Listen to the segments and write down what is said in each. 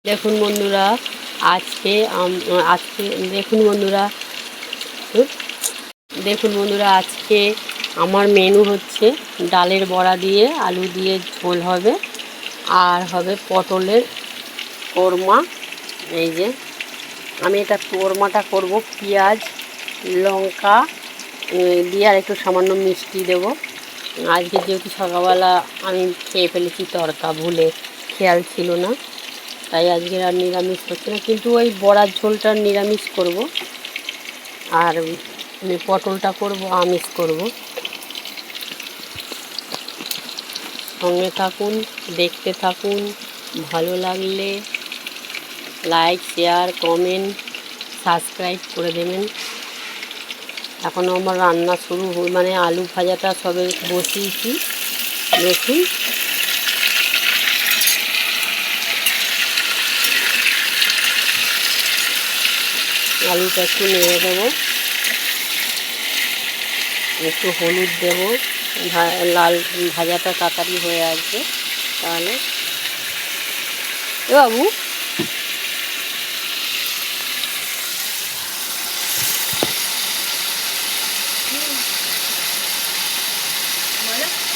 দেখুন বন্ধুরা আজকে আজকে দেখুন বন্ধুরা আজকে আমার মেনু হচ্ছে ডালের বড়া দিয়ে আলু দিয়ে ঝোল হবে আর হবে পটলের কোরমা। এই যে আমি এটা কোরমাটা করব পেঁয়াজ লঙ্কা দিয়ে আর একটু সামান্য মিষ্টি দেব। আজকে যেহেতু সকালবেলা আমি খেয়ে ফেলেছি তড়কা, ভুলে খেয়াল ছিল না, তাই আজকে আর নিরামিষ হচ্ছে না, কিন্তু ওই বড়ার ঝোলটা নিরামিষ করব আর পটলটা করব আমিষ করব। সঙ্গে থাকুন, দেখতে থাকুন, ভালো লাগলে লাইক শেয়ার কমেন্ট সাবস্ক্রাইব করে দেবেন। এখনও আমার রান্না শুরু মানে আলু ভাজাটা সবে বসিয়েছি। দেখুন আলুটা একটু নেড়ে দেবো, একটু হলুদ দেব, লাল ভাজাটা তাড়াতাড়ি হয়ে আসবে। তাহলে এ বাবু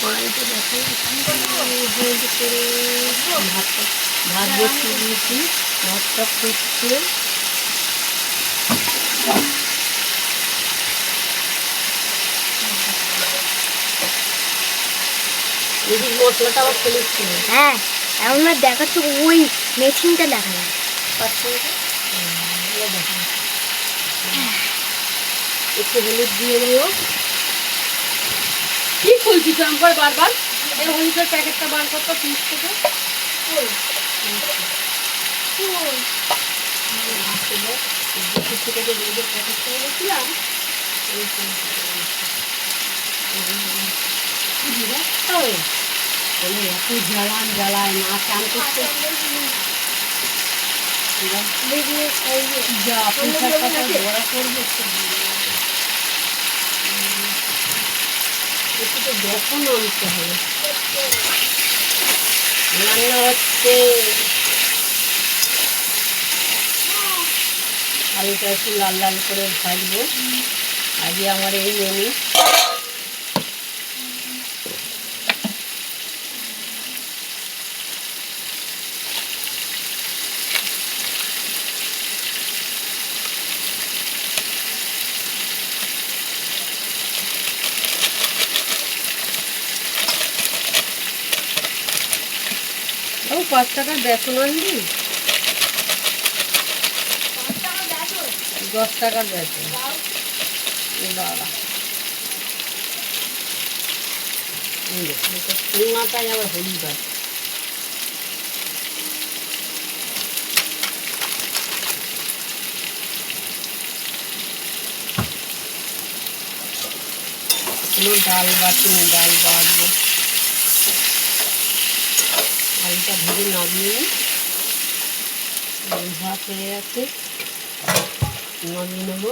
কড়াইতে দেখো ভাত বসিয়ে দিয়েছি, ভাতটা ফুটছে। মশলাটা আবার ফেলেছি। হ্যাঁ এখন দেখাচ্ছে ওই মেশিনটা দেখা যায়। একটু হলুদ দিয়ে দিও। কি খুলছি তো আমার বারবার? এই হলুদের প্যাকেটটা বার করতো ফ্রিজ থেকে। এত জ্বালায় না চান করতে বড়া করবো একটু তো যখন আনতে হবে। রান্না হচ্ছে, আলুটা একটু লাল লাল করে ভাজবো। আজকে আমার এই মেনু। ও 5 টাকার বেসন আনবি, 10 টাকার বেসন। দাঁড়া মাথায় আবার হলুদ আছে। ডাল বাটবো, আলুটা ভেজে নামিয়ে ভাত হয়ে গেছে, নামিয়ে নেবো।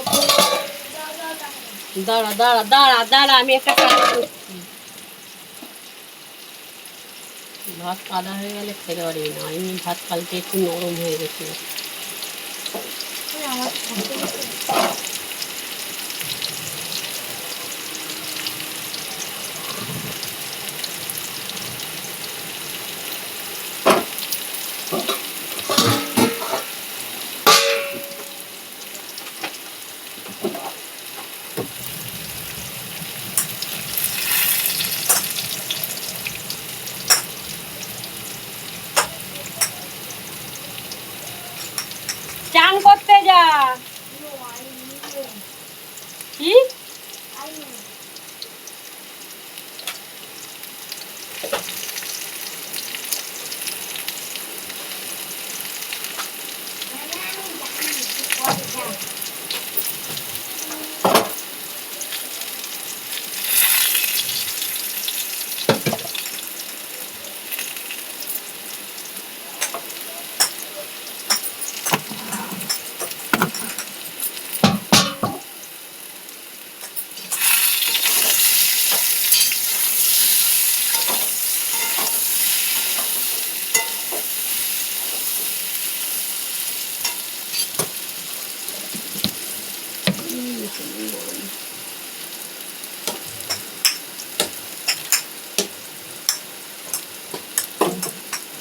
দাঁড়া আমি একটা কাজ করছি। ভাত কাদা হয়ে গেলে খেতে পারবি না, এমনি ভাত কালকে একটু নরম হয়ে গেছে। চান করতে যা। কি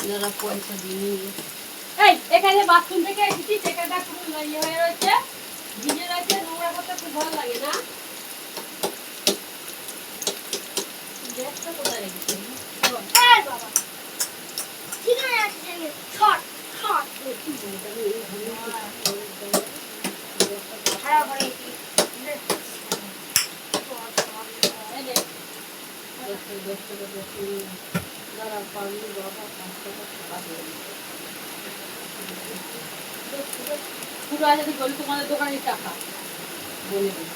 যারা পয়সা দিয়ে এই এখানে বাথরুম থেকে এসেছি, সেখানটা পুরো ইয়ে হয়ে রয়েছে, ভিজে রয়েছে, নোংরা করতে খুব ভালো লাগে না? গ্যাসটা কোথায় রেখেছি? এই বাবা ঠিক আছে শর্ট শর্ট খারাপ হয়ে পুরো আছে বলি তোমাদের দোকানের টাকা বলে দিই।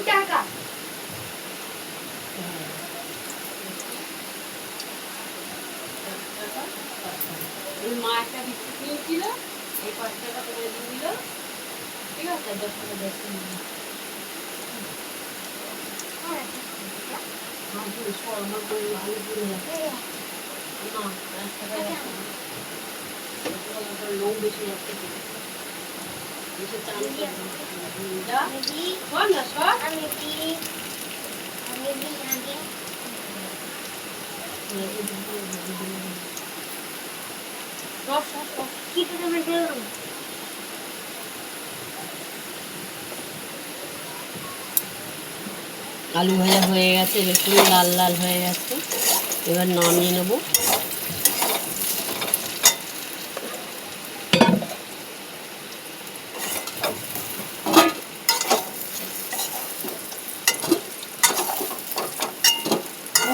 টাকা মা একটা বিস্কুট নিয়েছিল, এই 5 টাকা তোমার দিয়ে দিল, ঠিক আছে? 10 টাকা বেশি নিল। আমার করে আলু পুড়ে যাচ্ছে না, 5 টাকা লোক বেশি যাচ্ছে, বেশি চাল যা কর না সব। আলু ভাজা হয়ে গেছে, দেখুন লাল লাল হয়ে গেছে, এবার নামিয়ে নেব।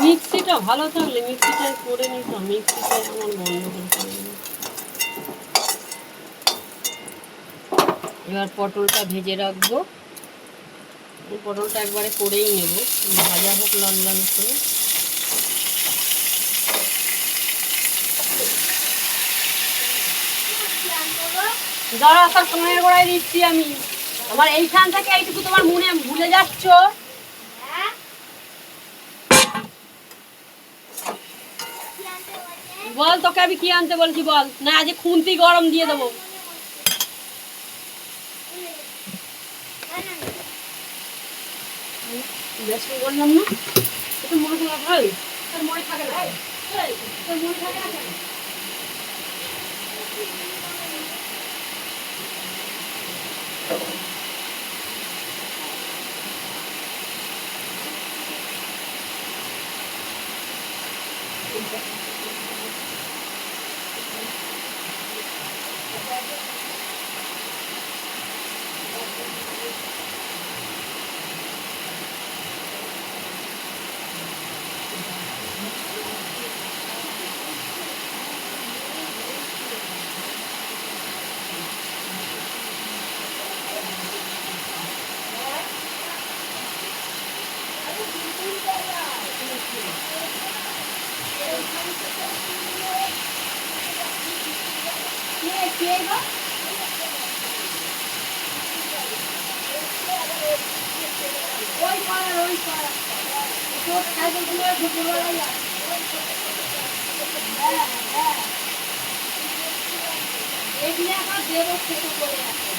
মিক্সিটা ভালো থাকলে মিক্সিটা করে নিতাম, মিক্সিটা আমার বন্ধ করতে হবে। এবার পটলটা ভেজে রাখবো, পটলটা একবারে করেই নেব, ভাজা হোক লাল লাল করে। দাঁড়া, তার ফোনের গোড়ায় দিচ্ছি আমি। আমার এইখান থেকে এইটুকু তোমার মনে ভুলে যাচ্ছ। বল তোকে আমি কি আনতে বলছি বল, না আজ খুন্তি গরম দিয়ে দেবো। বেশি বললাম না, একটু মনে করা ভাই, তোর মনে থাকে না, তোর মনে থাকে না কেন? এগুলো আমার দেবো ছোট করে আছে।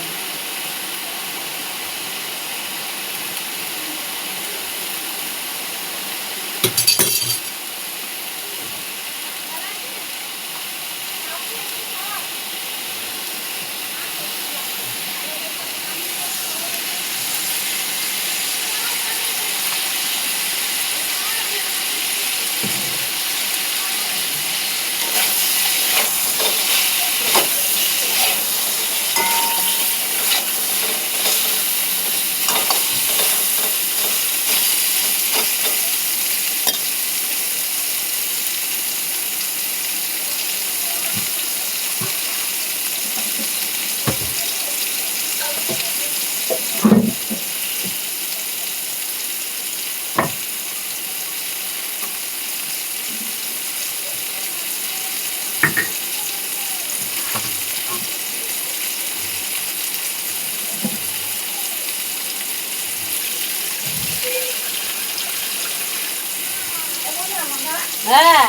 হ্যাঁ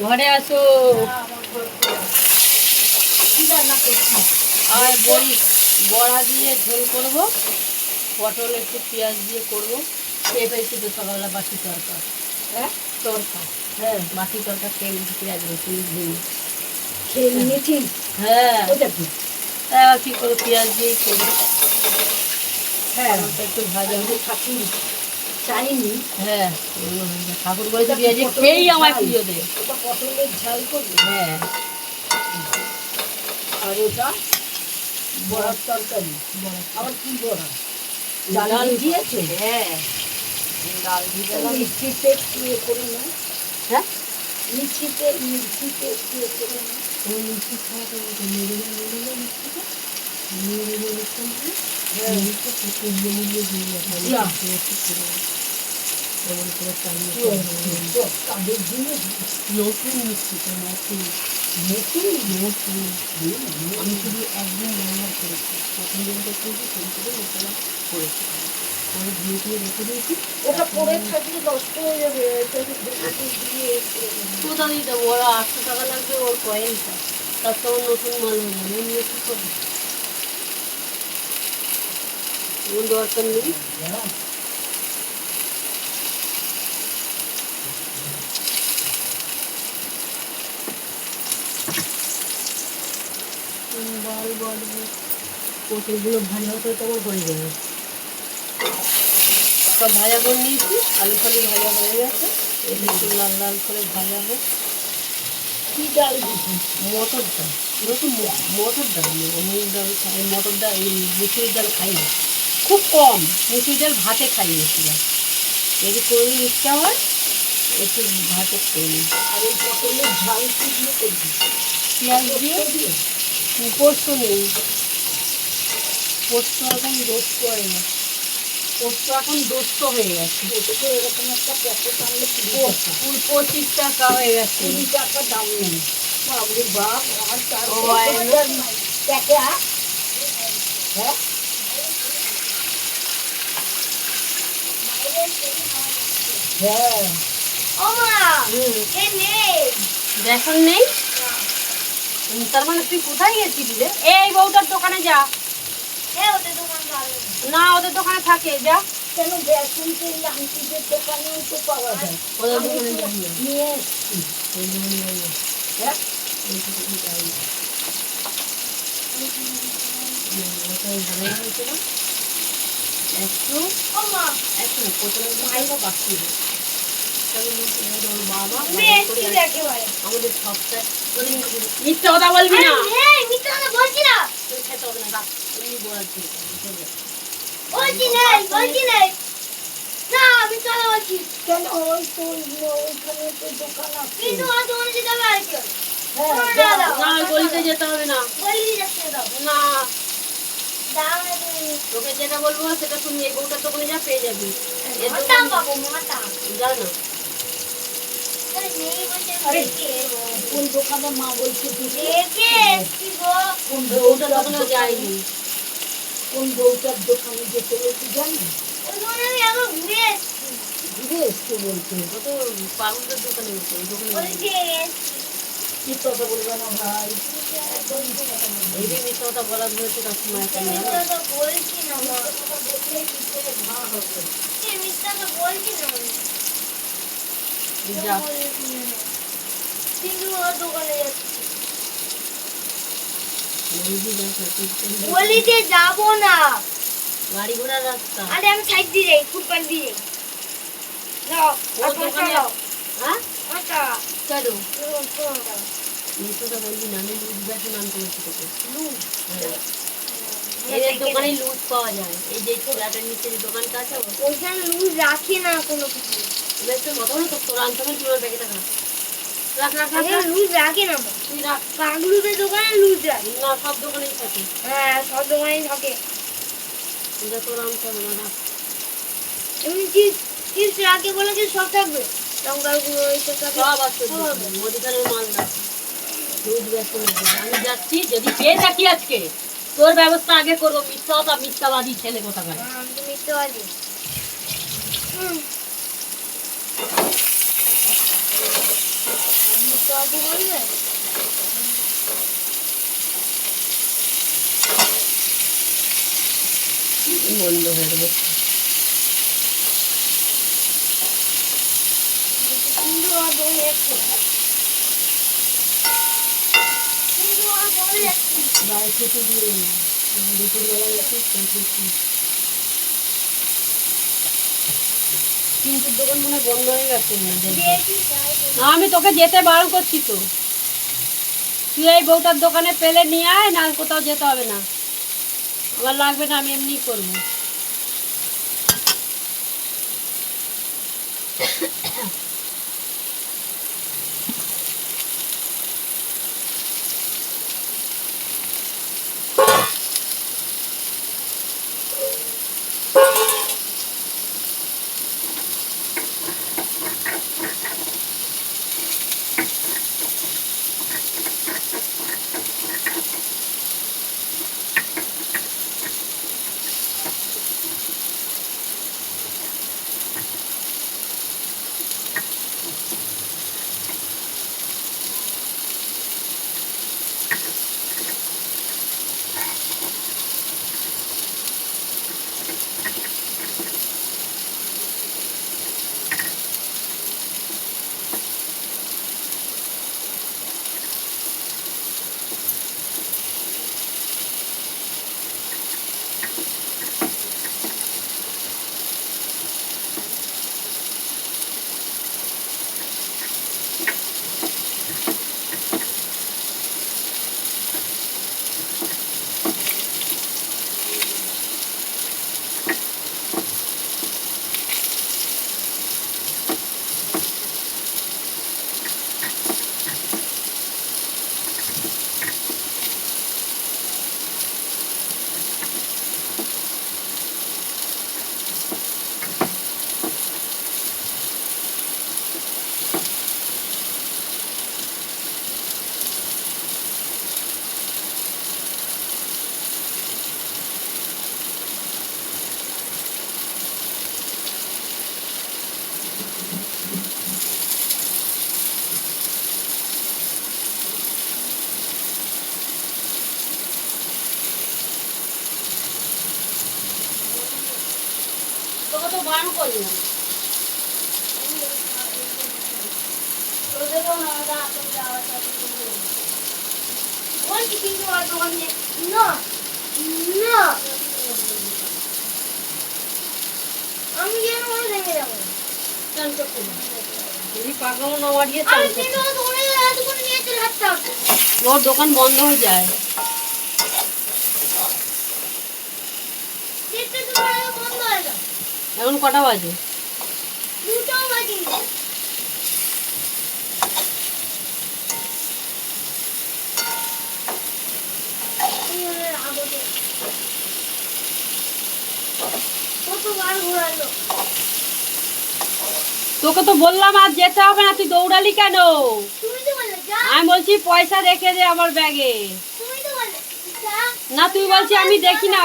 ঘরে আসো আর বড়া দিয়ে ঝোল করবো, পটল একটু পেঁয়াজ দিয়ে করবো। খেয়ে ফেলছি তো সকালবেলা বাসি তরকার। হ্যাঁ তরকা, হ্যাঁ বাসি তরকা খেয়ে নিয়েছি পেঁয়াজ রসুন দিয়ে খেয়ে নিয়েছি। হ্যাঁ ওটা কি এবার কী করবো, পেঁয়াজ দিয়েই করবো। হ্যাঁ একটু ভাজা হলে ঠাকুর চাইনি। হ্যাঁ ঠাকুর বলেছে পেঁয়াজে খেয়েই আমার পুজো দেয়। ওটা পটলের ঝাল করবে। হ্যাঁ আর ওটা বড়ার তরকারি। আবার কি বড়া? ডাল দিয়েছে? হ্যাঁ ডাল দিয়ে মিষ্টিতে ইয়ে করে না। হ্যাঁ মিষ্টিতে ইয়ে করে না। ওই মিষ্টি খাওয়াতে মিষ্টিটা নতুন মিষ্টিটা নতুন নতুন নতুন আমি শুধু একদিন ব্যবহার করেছি, প্রথম দিনটা কিন্তু করে মশলা করেছি, পরে ধুয়ে ধুয়ে রেখে দিয়েছি। ওটা পরে থাকলে নষ্ট হয়ে যাবে। কোথা দিতে ওরা 800 টাকা লাগবে ওর কয়েনটা, তার তো নতুন মাল হয়ে যাবে, নিয়ে কী করবে? দরকার নেই। ডাল বাড়বে, পটলগুলো ভাজা হতে তোমার হয়ে যাবে। সব ভাজা করে নিয়েছি, আলু ফালু ভাজা হয়ে গেছে, এটা একটু লাল লাল করে ভাজা হোক। কী ডাল দিচ্ছি? মটর ডাল, নতুন মটর ডাল, মুগ ডাল খাই, মটর ডাল, এই মুসুরির ডাল খাই না, খুব কম। মুসুরির ডাল ভাতে খাই বেশিরভাগ, যদি কোনো ইচ্ছা হয় একটু ভাতে করে নিই। আর এই পটলের ঝাল কি দিয়ে করবি? পেঁয়াজ দিয়ে দিয়ে পোস্ত নেই, পোস্ত এখন দোস্ত হয়ে গেছে, পোস্ত এখন দোস্ত হয়ে গেছে। এরকম একটা প্যাকেট আনলে 25 টাকা হয়ে গেছে, 20 টাকা দাম নেই। বাবরে বাপ, আর তার প্যাকেট। হ্যাঁ হ্যাঁ দেখুন নেই। তার মানে তুই কোথায় গেছিলি রে? এই বউটার দোকানে যা। না ওদের দোকানে থাকে, যা। কেন বেসনকে আংটিদের দোকানেও তো পাওয়া যায়। ওদের দোকানে যাই না। নিয়ে এসছি। ওই দোকানে যাই না। হ্যাঁ? ওই দোকানে যাই না। ওটাই ভালো হয়েছিল। একটু ও মা, একটু না, প্রথমে ভাইও বাকি হয়। তবে ওর বাবা তুমি বাজার এসছি করে একেবারে। আমাদের সপ্তাহে মিথ্যা কথা বলবি না। এই, মিথ্যা কথা বলছি না। তুই খেতে হবে না, রাখ। এমনি বলার ছিল। বলছি নাই, বলছি নাই। না, আমি চলো বলছি। কেন ওই তো ওইখানে তো দোকান আছে। কিন্তু ওর দোকানে যেতে হবে আর কি হবে? না, গলিতে যেতে হবে না। গলি যাচ্ছে দাও। না, দাও না তুমি। তোকে যেটা বলবো সেটা শুনি। এই বউটার দোকানে যা, পেয়ে যাবি। এর মোটা দোকান পাবো, মোটা। যা না। আরে নেই বলছে আরে, দেখে। কোন দোকানে মা বলছে দেখে এসছি গো। কোন বউটার বউটার দোকানেও যাইনি। কোন বউটার দোকানে যেতে বলছে জানি ওই দোকানে আমি আবার ঘুরে এসছি। ঘুরে এসছে বলছে। ও তো পাগলদের দোকানে গেছে, ওই দোকানে যাইনি। বলছে এসছি। কি কথা বলবে না ভাই? এই যে মিথ্যা কথা বলার ধরেছে কাকিমা এখন আমি জানো? তো বলছি না মা। কথা দেখলেই পিঠে মা হবে। এই মিথ্যা তো বলছি না আমি। যা। কিন্তু ওর দোকানে যাচ্ছি। বলবি না, সত্যি। গলিতে যাবো না। গাড়ি ঘোড়ার রাস্তা। আরে আমি সাইড দিয়ে যাই, ফুটপাথ দিয়ে যাই। নাও, ও আর দোকানে নাও। হ্যাঁ আটা। কেন শোনো। মিথ্যাটা বলবি না, আমি লুজ বেসন আনতে বলছি তোকে। লুজ। হ্যাঁ, এদের দোকানে লুজ পাওয়া যায়। এই যে ফ্ল্যাটের নিচে যে দোকানটা আছে, ওইখানে লুজ রাখি না কোনো কিছু। বেসন মতো হলো তো তোর আনতে হবে, তোমার ব্যাগে টাকা রাখ রাখ রাখ ওখানে রাখ। লুজ রাখি না মা। তুই রাখ। পাগলুদের দোকানে লুজ রাখি। না, সব দোকানেই থাকে। হ্যাঁ, সব দোকানেই থাকে। এটা তোর আনতে হবে না, রাখ। এমনি চিপস রাখে বলে কি সব থাকবে? লঙ্কার গুঁড়ো এইসব থাকে। সব আছে মুদিখানার মাল রাখে। লুজ বেসন আছে। আমি যাচ্ছি, যদি পেয়ে থাকি আজকে তোর ব্যবস্থা আগে করবো। মিথ্যাবাদী ছেলে কোথাকার। আমি তো মিথ্যাবাদী। মিথ্যাবাদী বলবে? বন্ধ হয়ে গেছে। কিন্তু ওর দোকানে যাচ্ছি। কিন্তু ওর দোকানে যাচ্ছি। গায়ে খেতে দিয়ে দুপুরবেলা গেছিস কিন্তু দোকান মনে হয় বন্ধ হয়ে গেছে। দেখি যাই তো। না, আমি তোকে যেতে বারণ করছি তো। তুই এই বউটার দোকানে পেলে নিয়ে আয়, না কোথাও যেতে হবে না। আমার লাগবে না, আমি এমনিই করবো। তো বারণ করলাম। বলছি কিন্তু আর দোকান দিয়ে না না আমি যেন ওরা ভেঙে যাবো চান করতে না। যদি পাকানো না মারিয়ে চান আমি করতে। কিন্তু দোকানে দোকানে নিয়ে চলে হাঁটতে হবে ওর দোকান বন্ধ হয়ে যায়। দেখতে তোমার বন্ধ হয়ে গেল এখন কটা বাজে? দুটো বাজিনি কতবার ঘোরালো তোকে তো বললাম আর যেতে হবে না, তুই দৌড়ালি কেন? তুমি তো বললে যা আমি বলছি পয়সা রেখে দে আমার ব্যাগে। তুমি তো বললে যা না তুই বলছি আমি দেখি না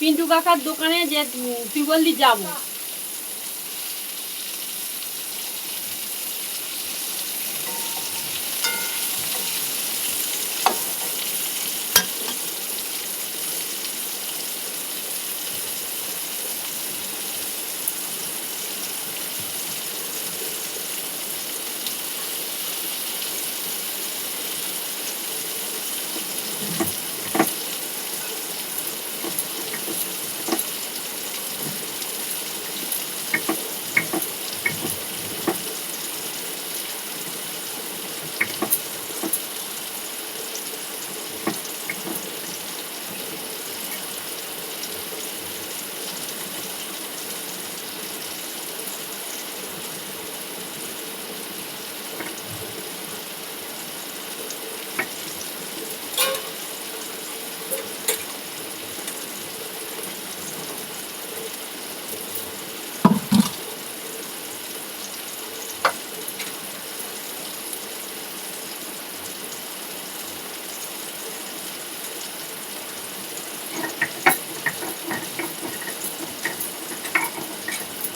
পিন্টু কাকার দোকানে যে তুই বললি যাবো।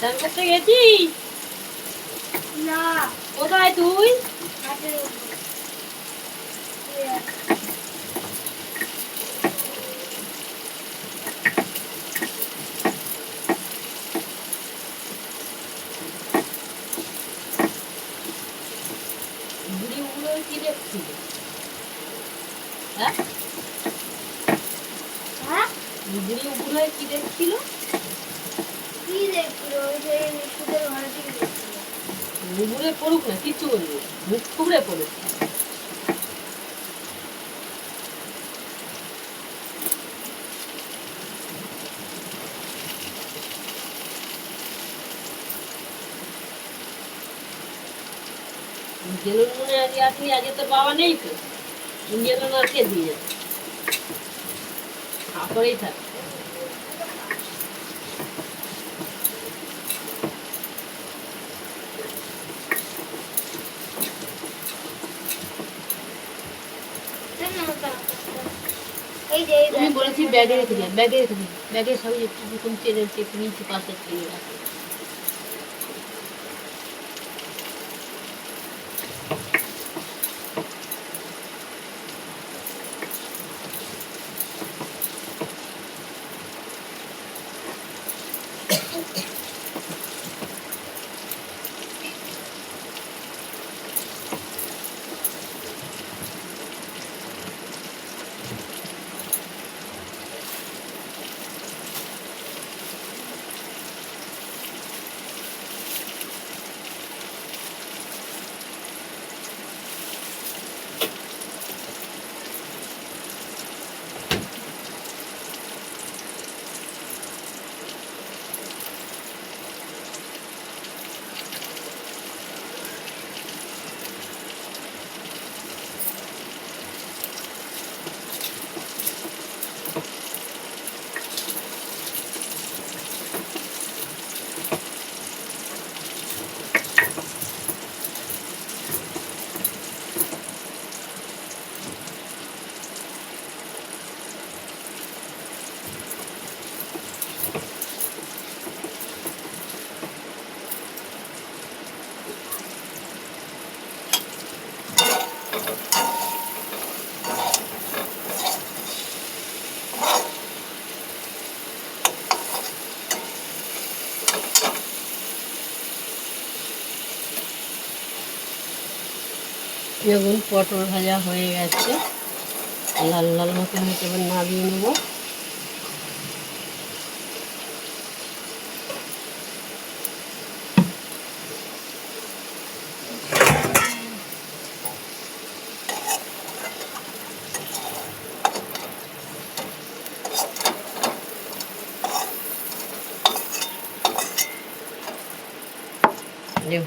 চান করতে গেছিস? না কোথায় তুই? হাতে বুড়ি উড়ো কি দেখছিল? হ্যাঁ, হ্যাঁ বুড়ি উড়ো কি দেখছিল? কি দেখলো ওই যে সুদের ঘরে থেকে দেখছিল উড়ে পড়ুক না, কিচ্ছু বলবো, মুখ থুবড়ে পড়ুক। গেলুন মনে আজকে আসলি, আজকে তোর বাবা নেই তো, গেলুন আর কে দিয়ে যাবে? করেই থাক। এই যে এই আমি বলেছি ব্যাগে রেখে দিই, ব্যাগে রেখে দিই, ব্যাগের সবই একটু চেনে নিচে পাশে চেনে রাখি। দেখুন পটল ভাজা হয়ে গেছে, লাল লাল মতো হয়েছে, এবার নামিয়ে নেব।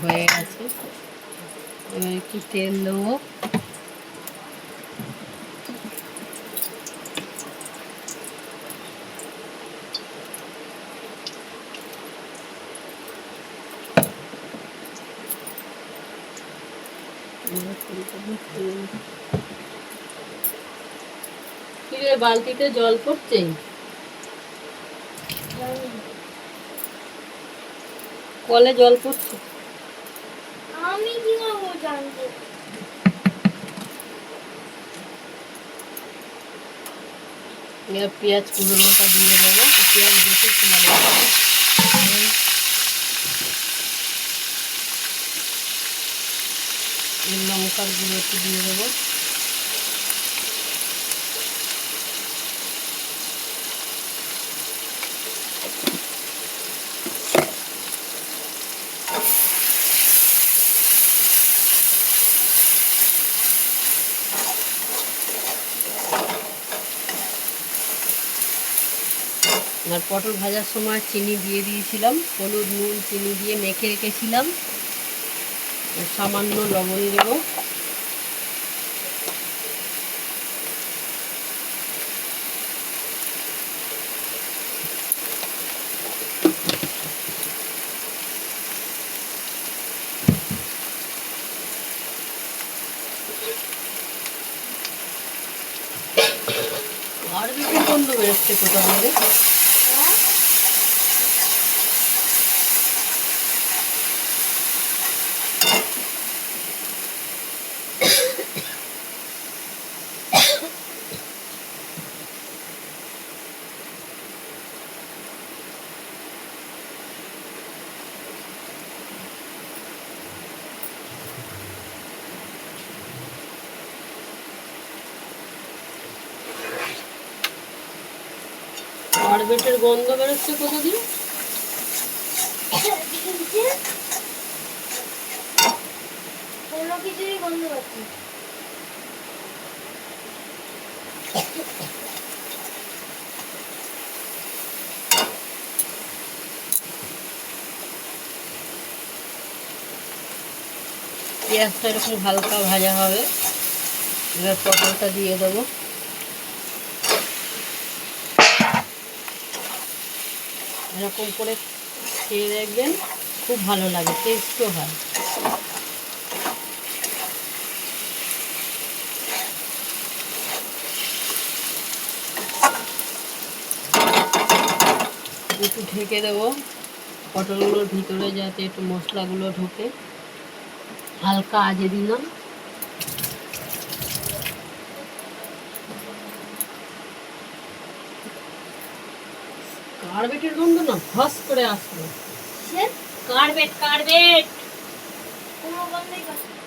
হয়ে গেছে, এবার একটু তেল দেবো। কিরে বালতিতে জল পড়ছে? কলে জল পড়ছে? আমি কি করবো জানবো? এবার পেঁয়াজ কুচোনোটা দিয়ে দেবো, পেঁয়াজ বেটেছিলাম, লঙ্কার গুঁড়ো একটু দিয়ে দেবো। আর পটল ভাজার সময় চিনি দিয়ে দিয়েছিলাম, হলুদ নুন চিনি দিয়ে মেখে রেখেছিলাম, সামান্য লবণ দেবো। আর বেশি গন্ধ বেরোচ্ছে কোথাও থেকে। আর বেটের গন্ধ বেরোচ্ছে কোথা দিয়ে? কোনো কিছুরই গন্ধ পাচ্ছি। পেঁয়াজটা এরকম হালকা ভাজা হবে, এবার পটলটা দিয়ে দেবো। এরকম করে খেয়ে দেখবেন, খুব ভালো লাগে, টেস্টও হয়। একটু ঢেকে দেবো পটলগুলোর ভিতরে যাতে একটু মশলাগুলো ঢোকে, হালকা আজে দিলাম। কার্বেটের গন্ধ না ফস করে আসলো। কার্বেট কার্বেট। কোনো গন্ধই পাচ্ছি না।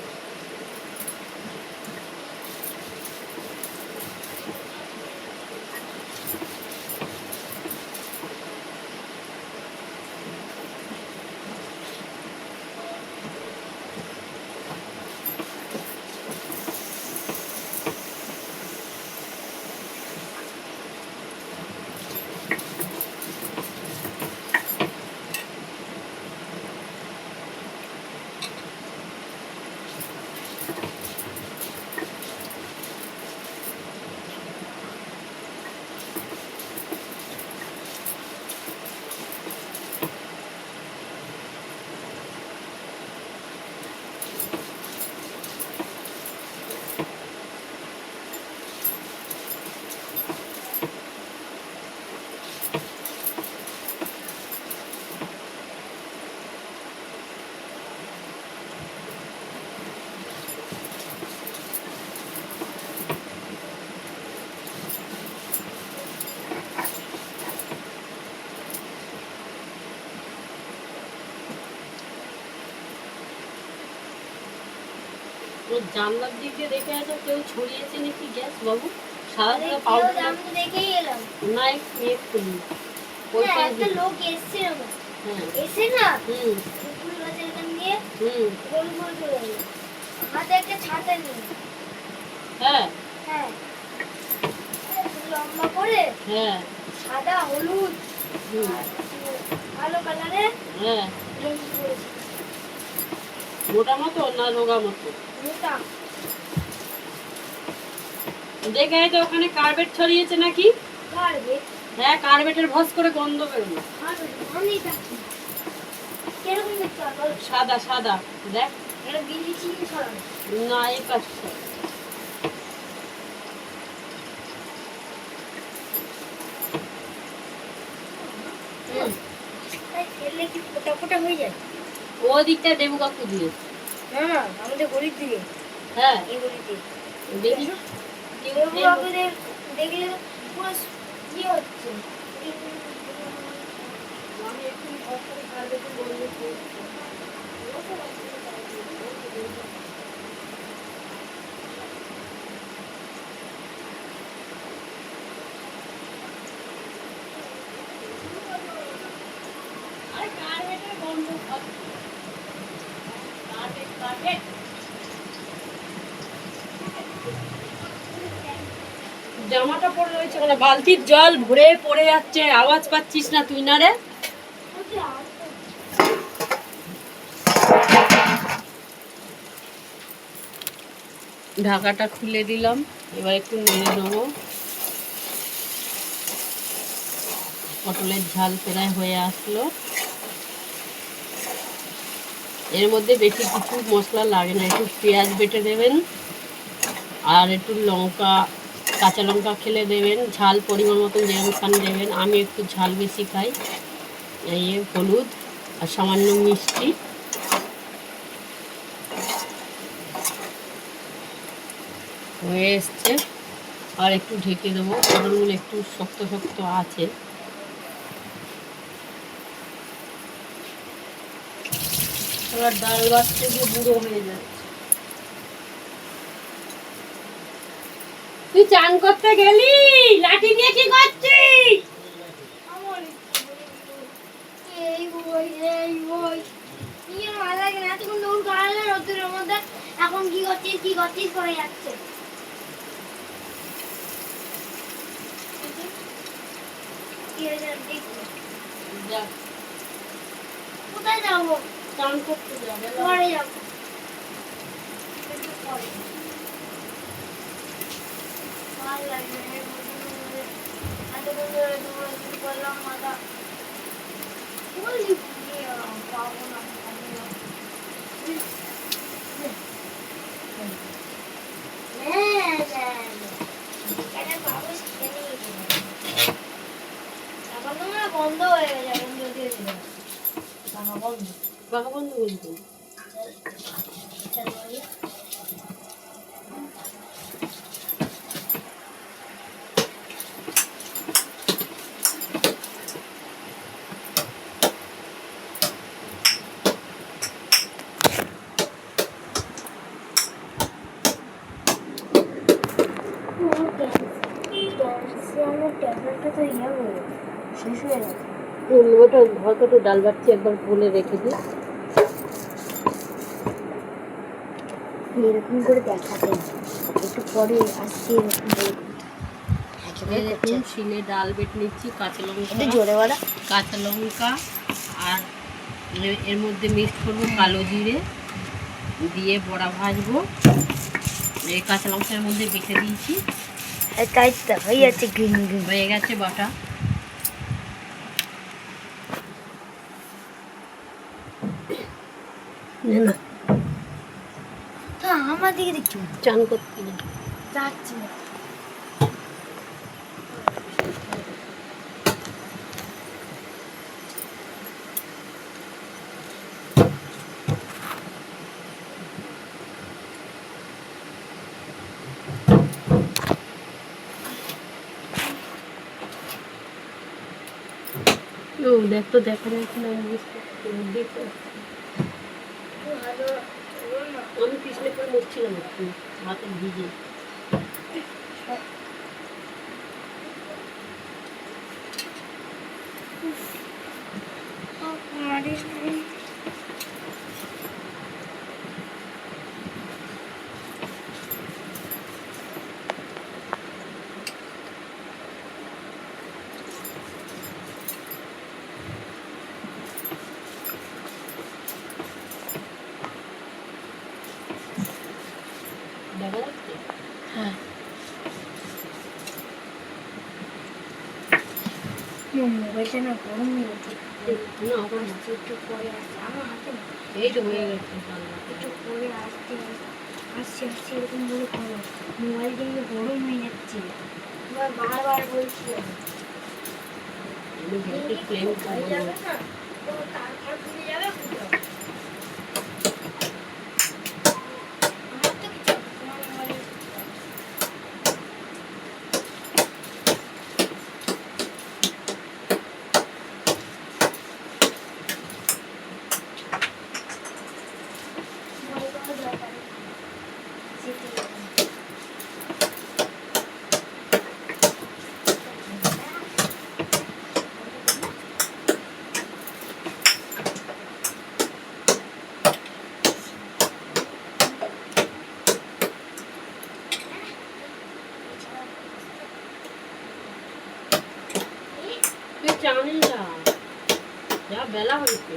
ও জানলার দিকে দেখে আছে কেউ ছড়িয়েছে নাকি গ্যাস বাবু? সারা আরে সারা কেউ পাউডার আমি তো দেখেই এলাম। না একটু এক্ষুনি ওই হ্যাঁ, পাশ একটা দিকে। লোক এসছে আমার। হ্যাঁ এসে না হুম ফুল গাছের এখান দিয়ে হুম গোল গোল চলে গেল। হাতে একটা ছাতা নিয়ে। হ্যাঁ হ্যাঁ, লম্বা করে হ্যাঁ সাদা হলুদ হুম আর কালো কালারের হ্যাঁ। গেঞ্জি পরেছে। মোটা মতো না রোগা মতো? মোটা। দেখে তো ওখানে কার্পেট ছড়িয়েছে নাকি? কার্পেট? হ্যাঁ কার্পেটের ভস করে গন্ধ বেরোলো। কার্পেট আমি দেখি। কিরকম দেখতে হয় বল? সাদা সাদা দেখ। এটা বিলিচিং ছড়ানো। না এই পাশটা। হুম তাই ফেললে কি ফোটা ফোটা হয়ে যায়? ও দিকটা দেবু কাকু দিয়ে। না না, আমাদের গলির দিকে। হ্যাঁ এই গলিতে দেখি লেবু কাকুদের দেখলে পুরো কি হচ্ছে? আমি একটু ভস করে কার্পেটের গন্ধ পেয়েছি। আরে কার্পেটের গন্ধ পাচ্ছি। কার্পেট কার্পেট জামাটা পড়ে রয়েছে ওখানে, বালতির জল ভরে পড়ে যাচ্ছে, আওয়াজ পাচ্ছিস না তুই? না রে ঢাকাটা খুলে দিলাম, এবার একটু নেড়ে নেবো। পটলের ঝাল প্রায় হয়ে আসলো। এর মধ্যে বেশি কিছু মশলা লাগে না, একটু পেঁয়াজ বেটে দেবেন আর একটু লঙ্কা, কাঁচা লঙ্কা খেলে দেবেন, ঝাল পরিমাণ মতন যেরকম খান দেবেন। আমি একটু ঝাল বেশি খাই। এই হলুদ আর সামান্য মিষ্টি। হয়ে এসছে, আর একটু ঢেকে দেবো, পটলগুলো একটু শক্ত শক্ত আছে। এবার ডাল বাছতে গিয়ে বুড়ো হয়ে যাচ্ছে। তুই চান করতে গেলি, লাঠি দিয়ে কি করছিস? এই বই কি যেন ভালো লাগে না, এতক্ষণ দৌড় কাটালে রোদ্দুরের মধ্যে। এখন কি করছিস করে যাচ্ছে। কি হয়েছে দেখবো। যা কোথায় যাবো? চান করতে যাবে। ঘরে যাবো। একটু পরে। ভালো লাগে না, এই রোদ্দুরের মধ্যে এতক্ষণ ধরে দৌড়াদৌড়ি করলাম, মাথা বলি পাবো না, পাবো না। বন্ধ হয়ে গেছে এখন যদি টাকা বন্ধ বাবা বন্ধ বলতো। ক্যালসিয়ামের ট্যাবলেটটা তো ইয়ে হয়ে গেছে, শেষ হয়ে গেছে। ওটা হয়তো একটু ডাল বাচ্চি একবার বলে রেখে দিই। এরকম করে দেখাতে না, একটু পরে আসছি এরকম করে। এরকম শিলে ডাল বেটে নিচ্ছি, কাঁচা লঙ্কা, একটু জোরে বলা। কাঁচা লঙ্কা আর এর মধ্যে মিক্স করবো কালো জিরে দিয়ে বড়া ভাজবো। এই কাঁচা লঙ্কার মধ্যে বেটে দিয়েছি, তাই তো হয়ে যাচ্ছে গ্রিন গ্রিন। হয়ে গেছে বাটা। আমার দিকে দেখছি চান করতে যাচ্ছি না। ও দেখ তো, দেখা যাচ্ছে না, দেখো ভালো আমি পিছনে করে মুছছিলাম একটু হাতে ভিজে। দেখা যাচ্ছে? হ্যাঁ মোবাইলটা না গরম হয়ে গেছে। না ওখানে একটু পরে আসছে আমার হাতে না, এই তো হয়ে গেছে। একটু পরে আসছে এরকম বলে করো, মোবাইল কিন্তু গরম হয়ে যাচ্ছে। এবার বারবার বলছি আমি। আমি যেহেতু ফ্লেম হয়ে যাবে না তো তার খুলে যাবে কোথাও। আমার তো কিছু না, তোমার মোবাইলে কিছু আছে। মোবাইল কোনো দরকার নেই। যেতে হবে। তুই জানিস না যা বেলা হয়েছে।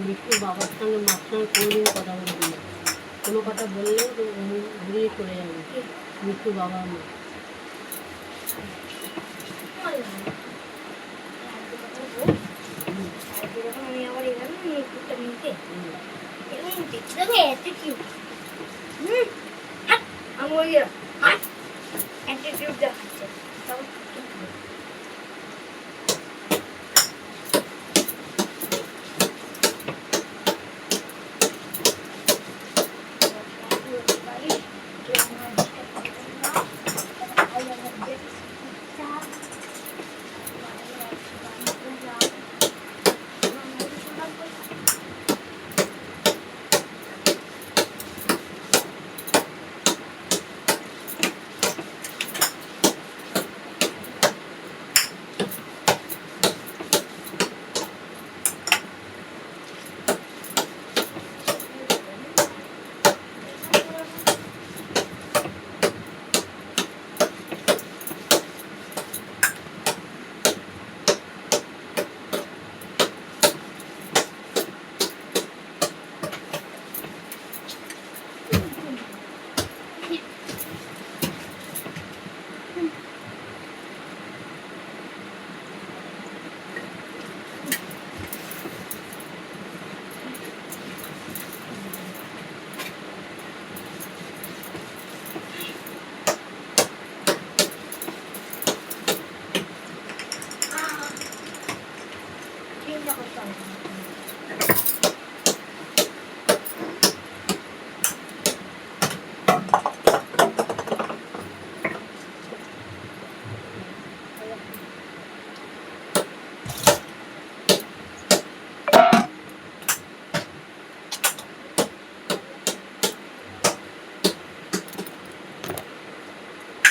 মিঠুর বাবার সঙ্গে মার সঙ্গে কোনোদিন কথা বলবি না। কোনো কথা বললেও তো ঘুরিয়ে চলে যাবে। মিঠুর বাবা মা আমি আবার এলাম না এই কুকুরটা নিতে। দেখতে দেখো এত কিউট। আমি ওই অ্যাটিটিউড দেখাচ্ছে।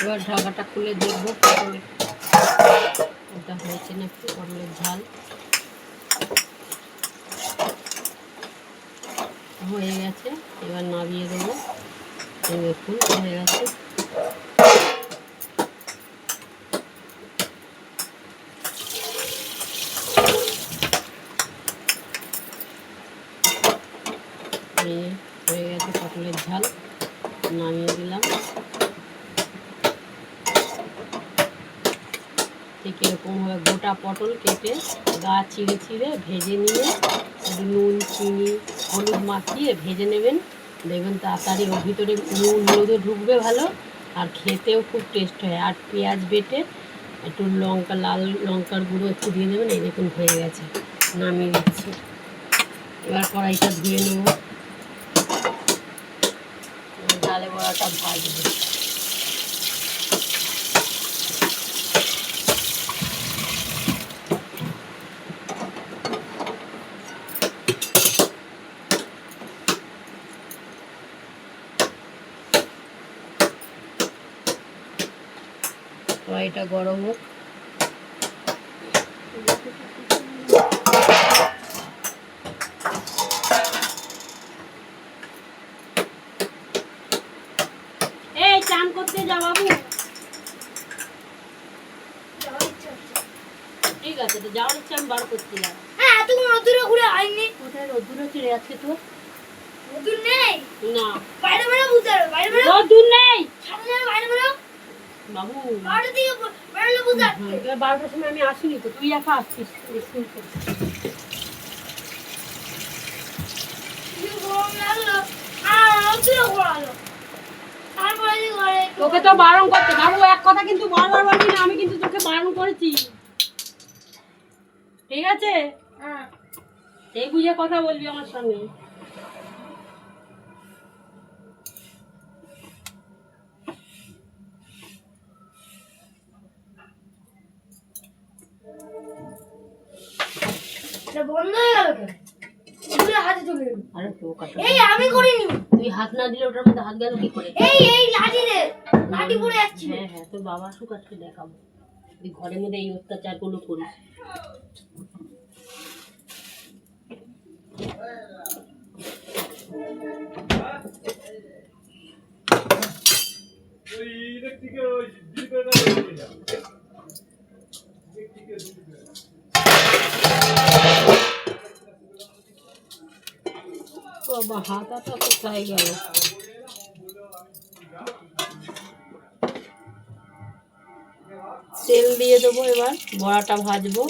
এবার ঢাকাটা খুলে দেখবো পটল ওটা হয়েছে নাকি, পটলের ঝাল হয়ে গেছে। এবার নামিয়ে দেবো। দেখুন হয়ে গেছে। হয়ে গেছে পটলের ঝাল, নামিয়ে দিলাম। ঠিক এরকমভাবে গোটা পটল কেটে গা চিড়ে চিড়ে ভেজে নিয়ে একটু নুন চিনি হলুদ মাখিয়ে ভেজে নেবেন। দেখবেন তাড়াতাড়ি ওর ভিতরে নুন হলুদও ঢুকবে ভালো, আর খেতেও খুব টেস্ট হয়। আর পেঁয়াজ বেটে একটু লঙ্কা, লাল লঙ্কার গুঁড়ো একটু দিয়ে দেবেন। এই দেখুন হয়ে গেছে, নামিয়ে দিচ্ছি। এবার কড়াইটা ধুয়ে নেব, ডালে বড়াটা ভাজবো। কড়াইটা গরম হোক। এই চান করতে যা বাবু। ঠিক আছে, তো যাওয়ার ইচ্ছা আমি বার করছিলাম। হ্যাঁ তুমি রোদ্দুরে ঘুরে আইনি। কোথায় রোদ্দুরে চলে যাচ্ছে তো? রোদ্দুর নেই, না বাইরে বেরো, বুঝতে পারবে বাইরে বেরো, রোদ্দুর নেই সামনে যাবে, বাইরে বেরো, বাবু। 12টার দিকে বেরোলে বুঝতে পারবে। 12টার সময় আমি আসিনি তো, তুই একা আসছিস স্কুল থেকে। কি গরম লাগলো, আর রোদ্দুরে ঘোরালো, তারপরে যে ঘরে তোকে তো বারণ করতে বাবু, এক কথা কিন্তু বারবার বলবি না, আমি কিন্তু তোকে বারণ করেছি, ঠিক আছে? হ্যাঁ এই বুঝে কথা বলবি আমার সঙ্গে। এটা বন্ধ হয়ে গেল কেন? ঘুরে হাতে চলে গেল। আরে তো কথা, এই আমি করিনি, তুই হাত না দিলে ওটার মধ্যে হাত গেল কি করে? এই লাঠি রে, লাঠি পড়ে যাচ্ছিল। হ্যাঁ হ্যাঁ, তোর বাবা আসুক আজকে দেখাবো তুই ঘরের মধ্যে এই অত্যাচারগুলো করিস। বাবা হাতাটা কোথায় গেল? তেল দিয়ে দেবো, এবার বড়াটা ভাজবো।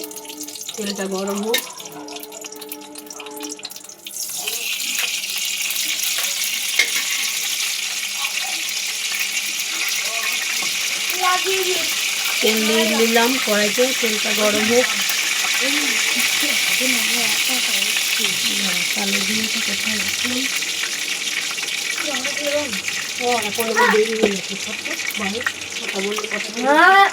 তেলটা গরম হোক। লাগিয়ে দিও। তেল দিয়ে দিলাম কড়াইতে, তেলটা গরম হোক। কালো জিরেটা কোথায় রাখলাম? ও এখন আমি দেরি হয়ে গেছে, ভাই কথা বললে কথা বললে। হ্যাঁ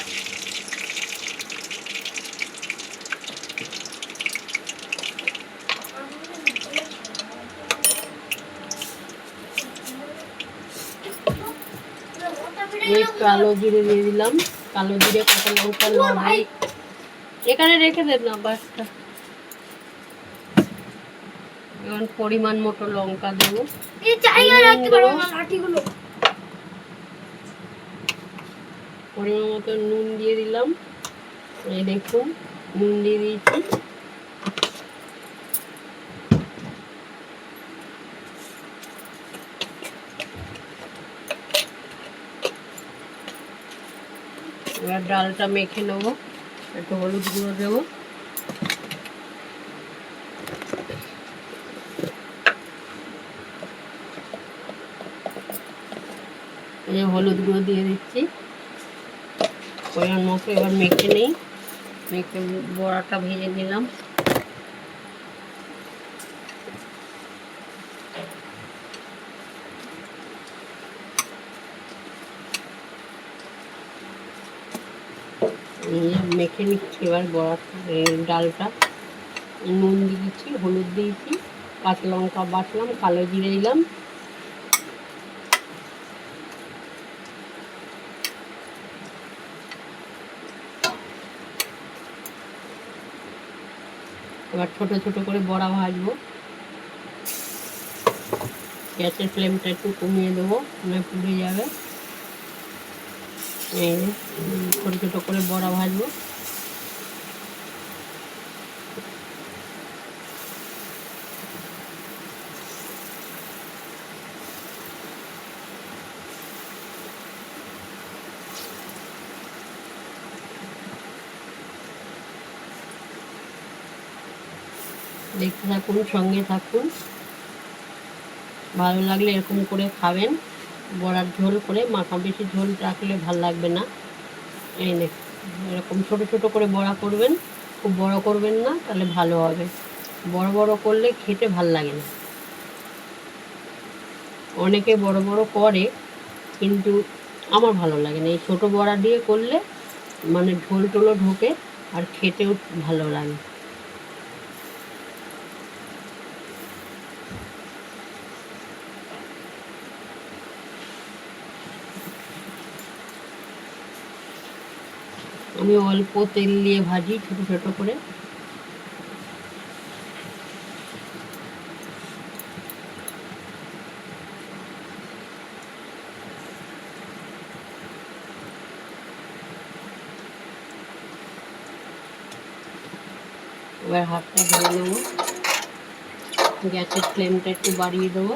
এই কালো জিরে দিয়ে দিলাম, কালো জিরে কাঁচা লঙ্কা লবণ এখানে রেখে দেন না বাসটা। এখন পরিমাণ মতো লঙ্কা দেবো, এই জায়গায় রাখতে পারো না লাঠিগুলো। পরিমাণ মতো নুন দিয়ে দিলাম। এই দেখুন নুন দিয়ে দিয়েছি। এবার ডালটা মেখে নেবো, একটু হলুদ গুঁড়ো দেবো। এই হলুদ গুঁড়ো দিয়ে দিচ্ছি পরিমাণ মতো। এবার মেখে নিই, মেখে বড়াটা ভেজে নিলাম। মেখে নিচ্ছি এবার বড়াটা, ডালটা। নুন দিয়েছি, হলুদ দিয়েছি, কাঁচা লঙ্কা বাটলাম, কালো জিরে দিলাম। এবার ছোট ছোট করে বড়া ভাজবো। গ্যাসের ফ্লেমটা একটু কমিয়ে দেবো, পুড়ে যাবে। এই ছোট ছোট করে বড়া ভাজবো। দেখতে থাকুন, সঙ্গে থাকুন। ভালো লাগলে এরকম করে খাবেন। বড়ার ঝোল করে, মাখা বেশি ঝোল রাখলে ভাল লাগবে না। এই দেখ, এরকম ছোট ছোট করে বড়া করবেন, খুব বড় করবেন না, তাহলে ভালো হবে। বড় বড় করলে খেতে ভাল লাগে না। অনেকে বড় বড় করে, কিন্তু আমার ভালো লাগে না। এই ছোটো বড়া দিয়ে করলে মানে ঝোল টোলও ঢোকে আর খেতেও ভালো লাগে। আমি অল্প তেল দিয়ে ভাজি ছোট ছোট করে। এবার হাতটা ধরে নেবো, গ্যাসের ফ্লেমটা একটু বাড়িয়ে দেবো।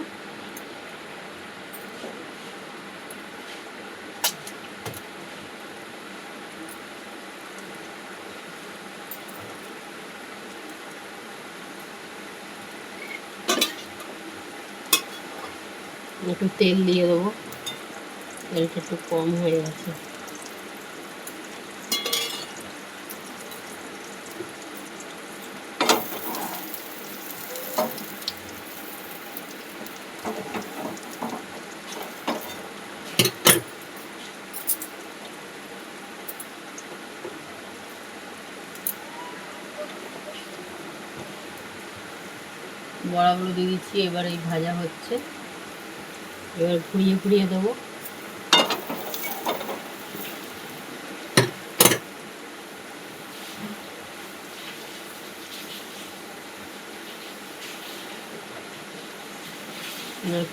একটু তেল দিয়ে দেবো, তেলটা একটু কম হয়ে গেছে। বড়াগুলো দিয়ে দিচ্ছি, এবার এই ভাজা হচ্ছে, এবার ঘুরিয়ে ঘুরিয়ে দেবো।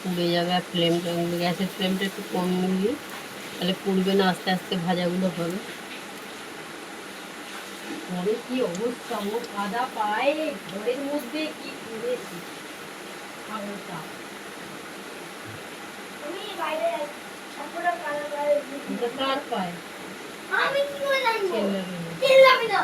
পুড়ে যাবে, আর ফ্লেমটা, গ্যাসের ফ্লেমটা একটু কম দিই, তাহলে পুড়বে না, আস্তে আস্তে ভাজাগুলো হবে। ঘরে কি অবস্থা, ও কাদা পায়ে, ঘরের মধ্যে কি করেছি খাবারটা। আমি বাইরে যাচ্ছি, তারপরে কালো কালো এটা কার পায়? আমি কি করে জানবো? চেল্লাবে না, চিল্লাবি না,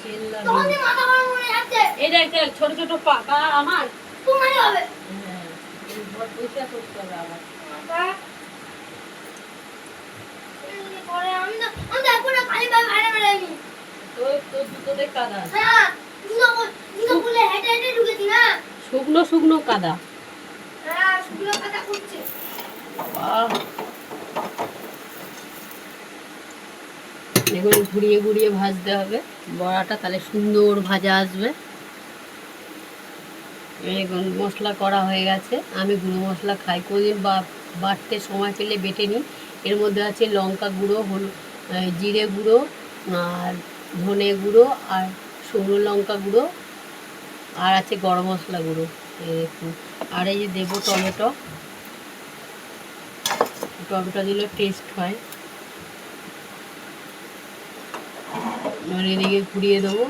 চেল্লাবে তোমাদের না। মাথা গরম হয়ে যাচ্ছে। এটা একটা ছোট ছোট পাকা আমার। তোমারই হবে। হ্যাঁ, এই ঘর পরিষ্কার করতে হবে আবার। মাথা এমনি করে আমি তো এখন খালি পায়ে বাইরে বেরোয়নি। তোর জুতোতে কাদা, হ্যাঁ, দুটো খুলে হেঁটে হেঁটে ঢুকেছি না। শুকনো শুকনো কাদা। হ্যাঁ, শুকনো পাতা খুঁজছে। বাহ, এগুলো ঘুরিয়ে ঘুরিয়ে ভাজতে হবে বড়াটা, তাহলে সুন্দর ভাজা আসবে। এখন মশলা করা হয়ে গেছে। আমি গুঁড়ো মশলা খাই, কোনোদিন বাটতে সময় পেলে বেটে নিই। এর মধ্যে আছে লঙ্কা গুঁড়ো, জিরে গুঁড়ো, আর ধনে গুঁড়ো, আর শুকনো লঙ্কা গুঁড়ো, আর আছে গরম মশলা গুঁড়ো। এই দেখুন, আর এই যে দেবো টমেটো, টমেটো দিলে টেস্ট হয়। এবার এদিকে ঘুরিয়ে দেবো।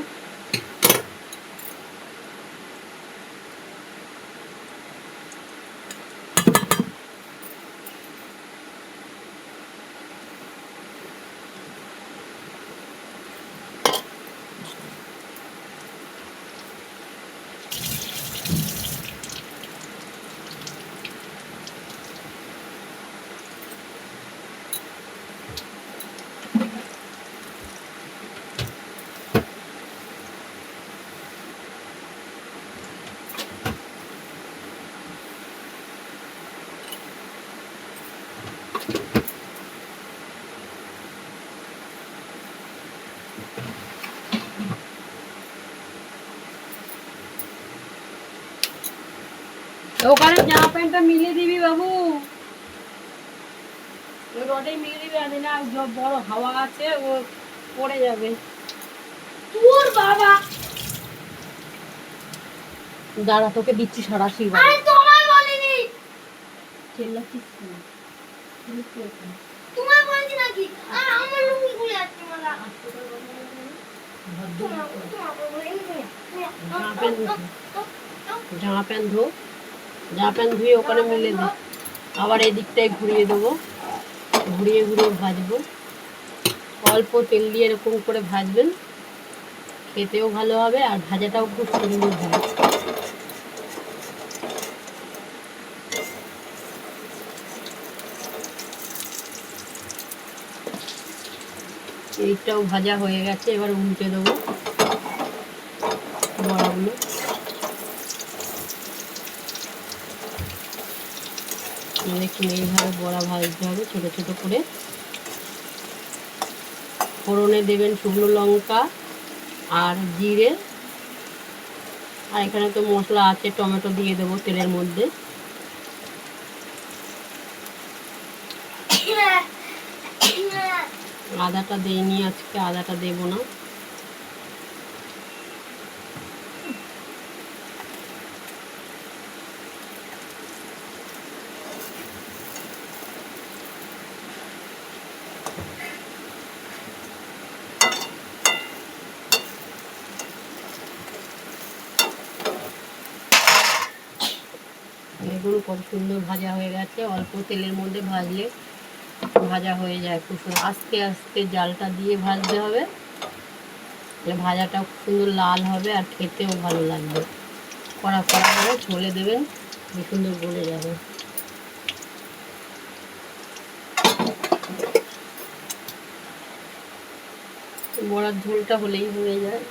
ওখানে জামা প্যান্টটা মিলিয়ে দিবি বাবু, ওই রডে মিলিয়ে দিবি, আর না বড় হাওয়া আছে, ও পড়ে যাবে। তোর বাবা, দাঁড়া, তোকে দিচ্ছি সরাসরি। আরে তোমায় বলিনি। চেল্লাচ্ছিস কি? তোমায় বলছি নাকি? আর আমার লুঙ্গি খুলে যাচ্ছে মালা। জামা প্যান্ট ধো, জামা প্যান্ট ধুয়ে ওখানে মিলে দে। আবার এদিকটায় ঘুরিয়ে দেবো, ঘুরিয়ে ঘুরিয়ে ভাজবো। অল্প তেল দিয়ে এরকম করে ভাজবেন, খেতেও ভালো হবে আর ভাজাটাও খুব সুন্দর হবে। এইটাও ভাজা হয়ে গেছে, এবার উল্টে দেবো বড়াগুলো। দেখুন এইভাবে বড়া ভাজতে হবে ছোটো ছোটো করে। ফোড়নে দেবেন শুকনো লঙ্কা আর জিরে, আর এখানে তো মশলা আছে, টমেটো দিয়ে দেবো তেলের মধ্যে। আদাটা দিইনি আজকে, আদাটা দেবো না। দেখুন কত সুন্দর ভাজা হয়ে গেছে। অল্প তেলের মধ্যে ভাজলে ভাজা হয়ে যায় খুব সুন্দর। আস্তে আস্তে জালটা দিয়ে ভাজতে হবে, তাহলে ভাজাটাও খুব সুন্দর লাল হবে আর খেতেও ভালো লাগবে। কড়া কড়া করে ঝোলে দেবেন, খুব সুন্দর গলে যাবে। বড়ার ঝোলটা হলেই হয়ে যায়।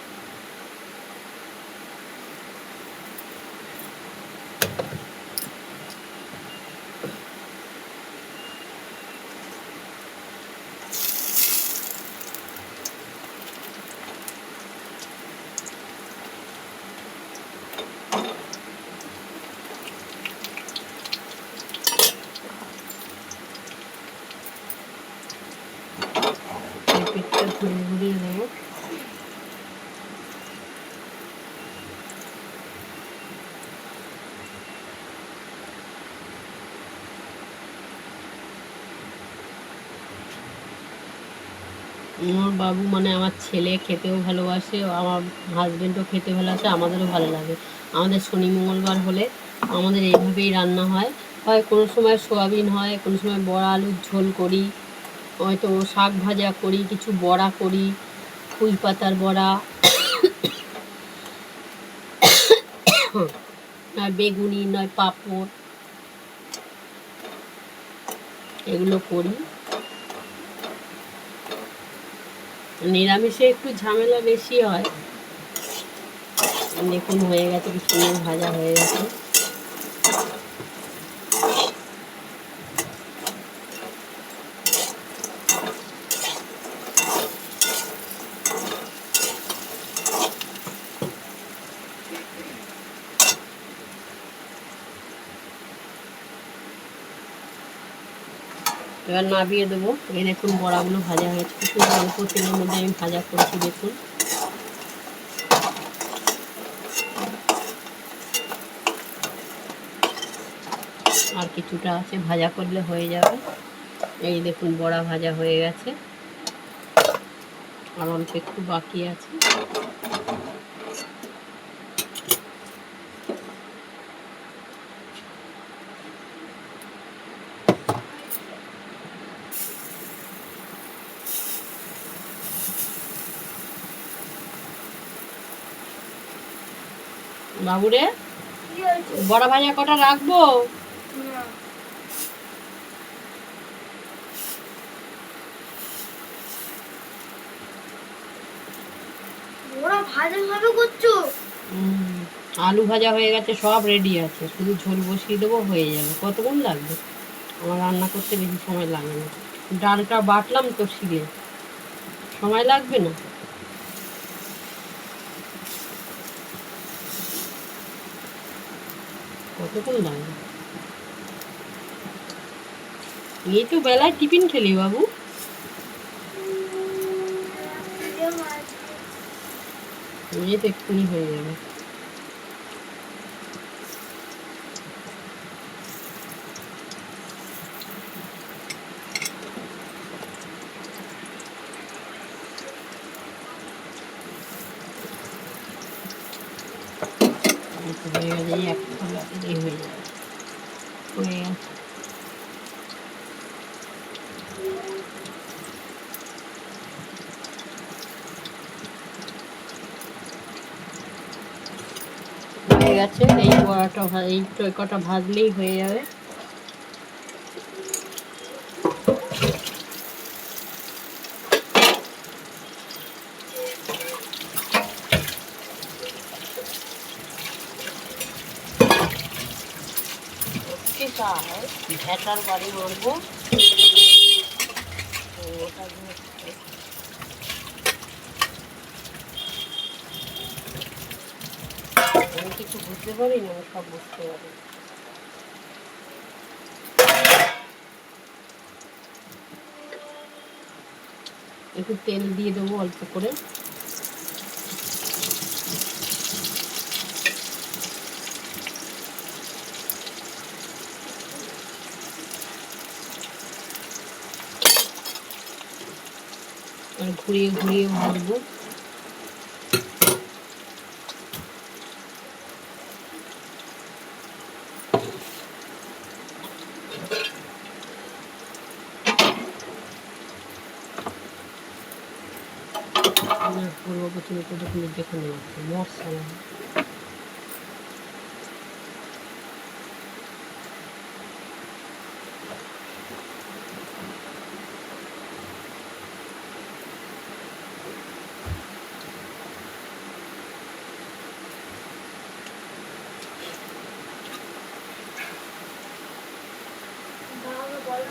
পেঁপেটা ঘুরিয়ে দেবো। আমার বাবু মানে আমার ছেলে খেতেও ভালোবাসে, আমার হাজবেন্ডও খেতে ভালোবাসে, আমাদেরও ভালো লাগে। আমাদের শনি মঙ্গলবার হলে আমাদের এইভাবেই রান্না হয়। হয় কোনো সময় সোয়াবিন হয়, কোনো সময় বড়া আলুর ঝোল করি, হয়তো শাক ভাজা করি, কিছু বড়া করি, পুঁই পাতার বড়া, নয় বেগুনি, নয় পাঁপড়, এগুলো করি। নিরামিষে একটু ঝামেলা বেশি হয়। দেখুন হয়ে গেছে, কি সুন্দর ভাজা হয়ে গেছে। এবার নামিয়ে দেবো। এই দেখুন বড়াগুলো ভাজা হয়েছে, খুব অল্প তেলের মধ্যে আমি ভাজা করেছি। দেখুন আর কিছুটা আছে, ভাজা করলে হয়ে যাবে। এই দেখুন বড়া ভাজা হয়ে গেছে, আর অল্প একটু বাকি আছে। বাবুরে বড়া ভাজা কটা রাখবো? আলু ভাজা হয়ে গেছে, সব রেডি আছে, শুধু ঝোল বসিয়ে দেবো, হয়ে যাবে। কতক্ষণ লাগবে? আমার রান্না করতে বেশি সময় লাগে না। ডালটা বাটলাম তো শিলে, সময় লাগবে না। কতক্ষণ লাগবে? এই তো বেলায় টিফিন খেলি বাবু। এই তো এক্ষুনি হয়ে যাবে। হয়ে গেছে, এক থালাতেই হয়ে যাবে। হয়ে গেছে। গেছে। এই বড়াটা এই কটা ভাজলেই হয়ে যাবে। ভেটার বাড়ি মারবো আমি কিছু বুঝতে পারি না, আমি সব বুঝতে পারি। একটু তেল দিয়ে দেবো অল্প করে। আর ঘুরিয়ে ঘুরিয়ে ভাজবো। পূর্ববর্তী দেখে নেব মশলা।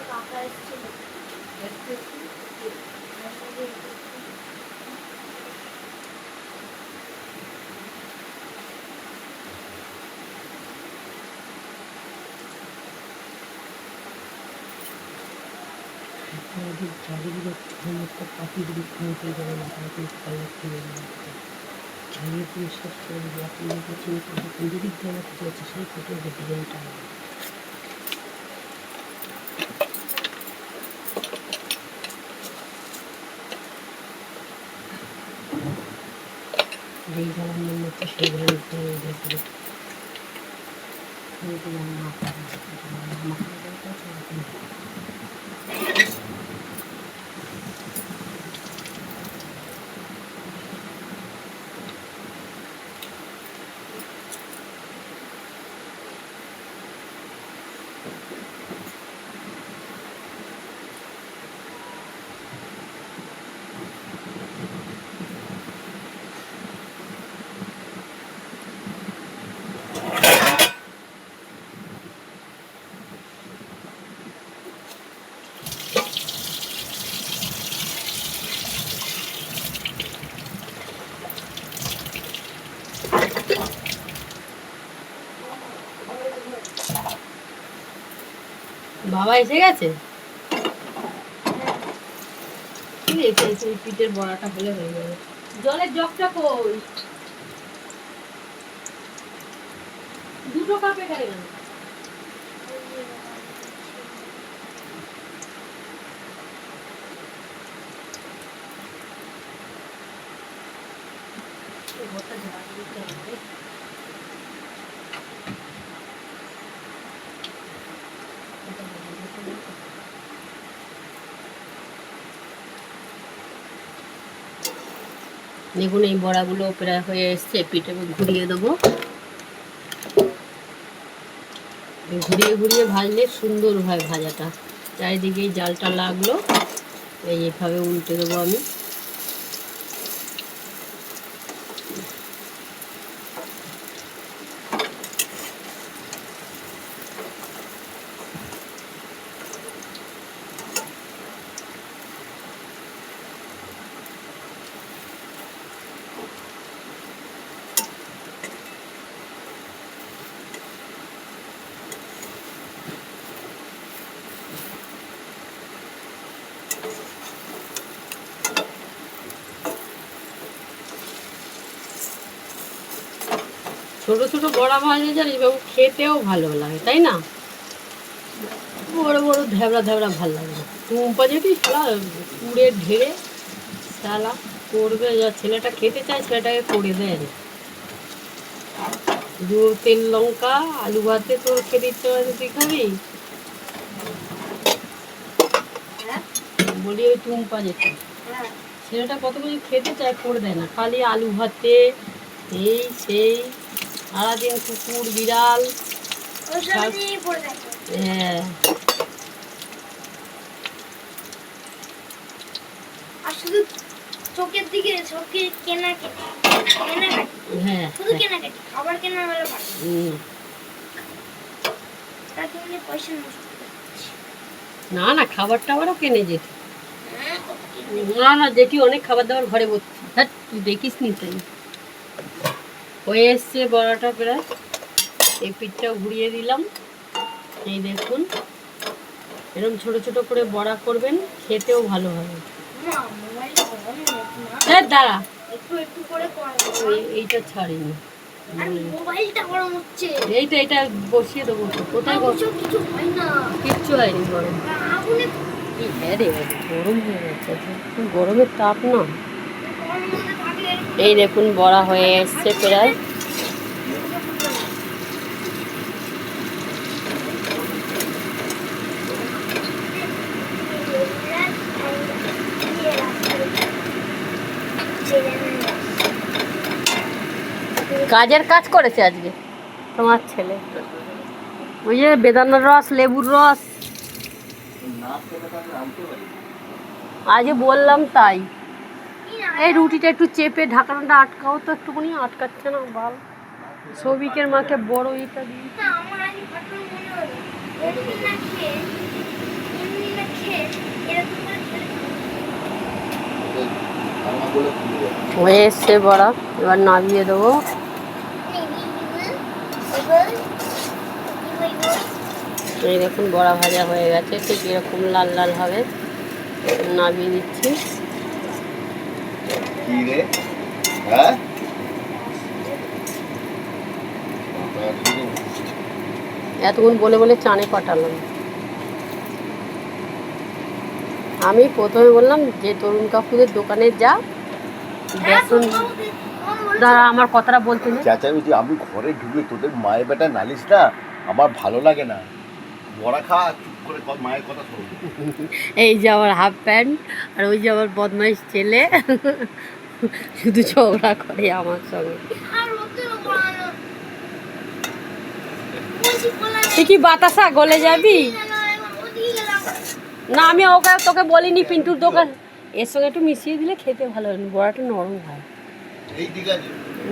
কাকা এসেছিল। চারিদিকে সমস্ত পাখিগুলি খেয়ে যাবে না, তারা কিন্তু কালার খেয়ে যাবে। ছাড়িয়ে পরিষ্কার করে দেবো। আপনি যেদিক দিয়ে আমার কিছু আছে সেই ফটো ডিজাইনটা যেই ধরনের মনে হচ্ছে সেই ধরনের দেখবে। বাবা এসে গেছে। পিঠের বড়াটা হলে হয়ে যাবে। জলের জগটা কই? দুটো কাপ এখানে না। দেখুন এই বড়াগুলো প্রায় হয়ে এসছে। পিঠে ঘুরিয়ে দেবো। ঘুরিয়ে ঘুরিয়ে ভাজলে সুন্দর হয় ভাজাটা। চারিদিকেই জালটা লাগলো। এইভাবে উল্টে দেবো আমি। ছোট ছোট বড়া ভাজলে জানিস বাবু খেতেও ভালো লাগে, তাই না? বড় বড় ধ্যাবড়া ধ্যাবড়া ভালো লাগে না। টুম্পা যদি সালা পুড়ে ঢেড়ে সালা করবে, যা ছেলেটা খেতে চায় ছেলেটাকে করে দেয়। দু তেল লঙ্কা আলু ভাতে তোর খেতে ইচ্ছে করে তুই খাবি? বলি ওই টুম্পা যেতে ছেলেটা কত কিছু খেতে চায় করে দেয় না, খালি আলু ভাতে এই সেই সারাদিন কুকুর বিড়াল। ওর সাথেই পড়ে থাকে। হ্যাঁ আর শুধু চোখের দিকে কেনাকাটি হ্যাঁ শুধু কেনাকাটি, খাবার কেনা হলে পারে হুম। তাতে উনি পয়সা নষ্ট করে। না না, খাবার টাবারও কেনে যেত। হ্যাঁ, না না, যেটি অনেক খাবার দাবার ঘরে ভর্তি। হ্যাঁ তুই দেখিস নি তাই। হয়ে এসছে বড়াটা প্রায়, এই পিঠটাও ঘুরিয়ে দিলাম। এই দেখুন, এরকম ছোট ছোট করে বড়া করবেন, খেতেও ভালো হবে। মা মোবাইলটা গরম হয়েছে না, হ্যাঁ দাঁড়া, একটু একটু করে কর। এইটা ছাড়িনি। আর মোবাইলটা গরম হচ্ছে। এইটা বসিয়ে দেবো তো। কোথায় কিছু হয় না, কিচ্ছু হয়নি গরম। আগুনে কি হ্যাঁ রে, গরম হয়ে যাচ্ছে, গরমের তাপ না। গরম মধ্যে থাকলে এই দেখুন বড়া হয়ে এসছে প্রায়। কাজের কাজ করেছে আজকে তোমার ছেলে, ওই যে বেদানার রস, লেবুর রস। আজকে বললাম তাই। এই রুটিটা একটু চেপে ঢাকনাটা আটকাও তো, একটুখানি আটকাচ্ছে না বাল। সৌভিকের মাকে বড় ইটা দিই। আমার আজ ঘটনা মনে হলো, এমনি না খেয়ে এরকম করে খেলে হয়ে এসছে বড়া, এবার নামিয়ে দেবো। এই দেখুন বড়া ভাজা হয়ে গেছে, ঠিক এরকম লাল লাল হবে। নামিয়ে দিচ্ছি। কি রে? হ্যাঁ? এতক্ষণ বলে বলে চানে পাঠালাম। আমি প্রথমে বললাম যে তরুণ কাকুদের দোকানে যা, বেসন। দাঁড়া, আমার কথাটা বলতে নে। চেঁচামেচি, আমি ঘরে ঢুকে তোদের মায়ের বেটা নালিশ না, আমার ভালো লাগে না। বড়া খা, চুপ করে মায়ের কথা শোন। এই যে আমার হাফ প্যান্ট, আর ওই যে আমার বদমাইশ ছেলে, শুধু ঝগড়া করে আমার সঙ্গে। তুই কি বাতাসা গলে যাবি? না আমি তোকে বলিনি, পিন্টুর দোকান এর সঙ্গে একটু মিশিয়ে দিলে খেতে ভালো হয়, বড়াটা নরম হয়। এই ঠিক আছে।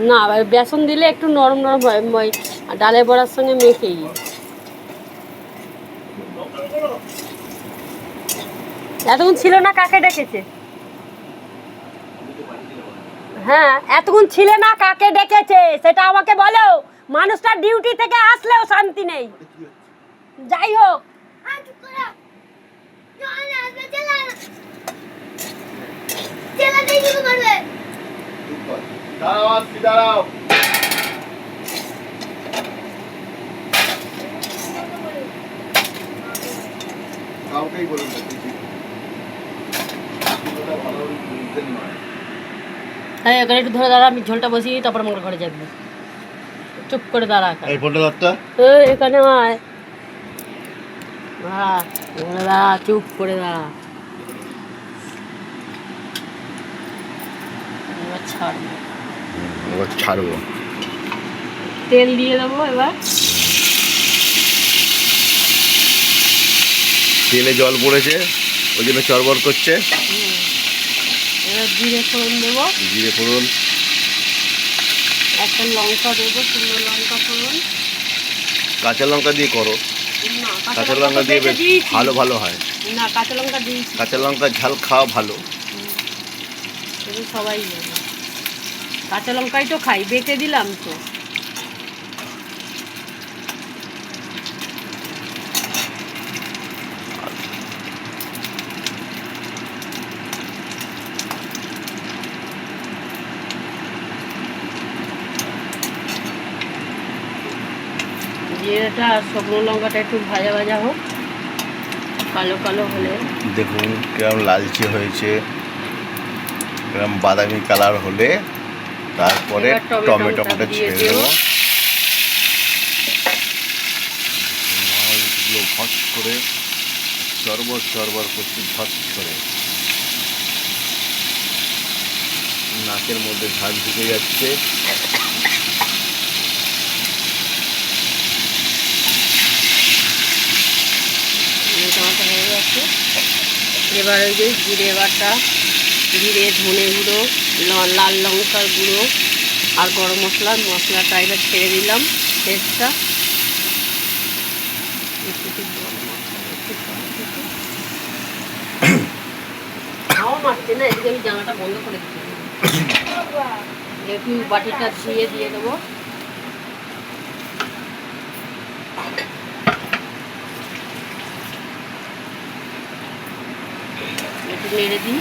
না বেসন দিলে একটু নরম নরম হয়, ওই ডালের বড়ার সঙ্গে মেখেই। এতক্ষণ ছিল না, কাকে ডেকেছে? হ্যাঁ এতক্ষণ ছিলে না, কাকে ডেকেছে সেটা আমাকে বলো। মানুষটা ডিউটি থেকে আসলেও শান্তি নেই। যাই হোক, দাঁড়াও, আসছি, দাঁড়াও। কাউকেই বলুন না, হ্যাঁ এখানে একটু ধরে দাঁড়া, আমি ঝোলটা বসিয়ে তারপর আমার ঘরে যাবি। চুপ করে দাঁড়া। এই ফোনটা ধরতো। এখানে আয়, দাঁড়া, চুপ করে দাঁড়া। এবার ছাড়বো, এবার ছাড়বো। তেল দিয়ে দেবো এবার। তেলে জল পড়েছে, ওই জন্য চড়বড় করছে। এবার জিরে ফোড়ন দেবো, জিরে ফোড়ন, একটা লঙ্কা দেবো, শুকনো লঙ্কা ফোড়ন। কাঁচা লঙ্কা দিয়ে করো। না কাঁচা লঙ্কা দিয়ে বেশ ভালো ভালো হয়। না কাঁচা লঙ্কা দিয়েছি, কাঁচা লঙ্কা ঝাল খাওয়া ভালো। সেটা সবাই জানে, কাঁচা লঙ্কাই তো খাই, বেটে দিলাম তো। জিরেটা আর শুকনো লঙ্কাটা একটু ভাজা ভাজা হোক, কালো কালো হলে। দেখুন কিরম লালচে হয়েছে, কিরম বাদামি কালার হলে তারপরে এবার টমেটোটা ছেড়ে দেবো। ভট করে চরবর চরবর করছি, ঝট করে নাকের মধ্যে ঝাল ঢুকে যাচ্ছে। গেছে। এবার ওই যে জিরে বাটা, জিরে, ধনে গুঁড়ো, লাল লঙ্কার গুঁড়ো আর গরম মশলাটা এবার ছেড়ে দিলাম পেস্টটা। হাওয়া মারছে না, এদিকে আমি জানাটা বন্ধ করে দিচ্ছি। একটু বাটিটা ধুয়ে দিয়ে দেবো। একটু নেড়ে দিই।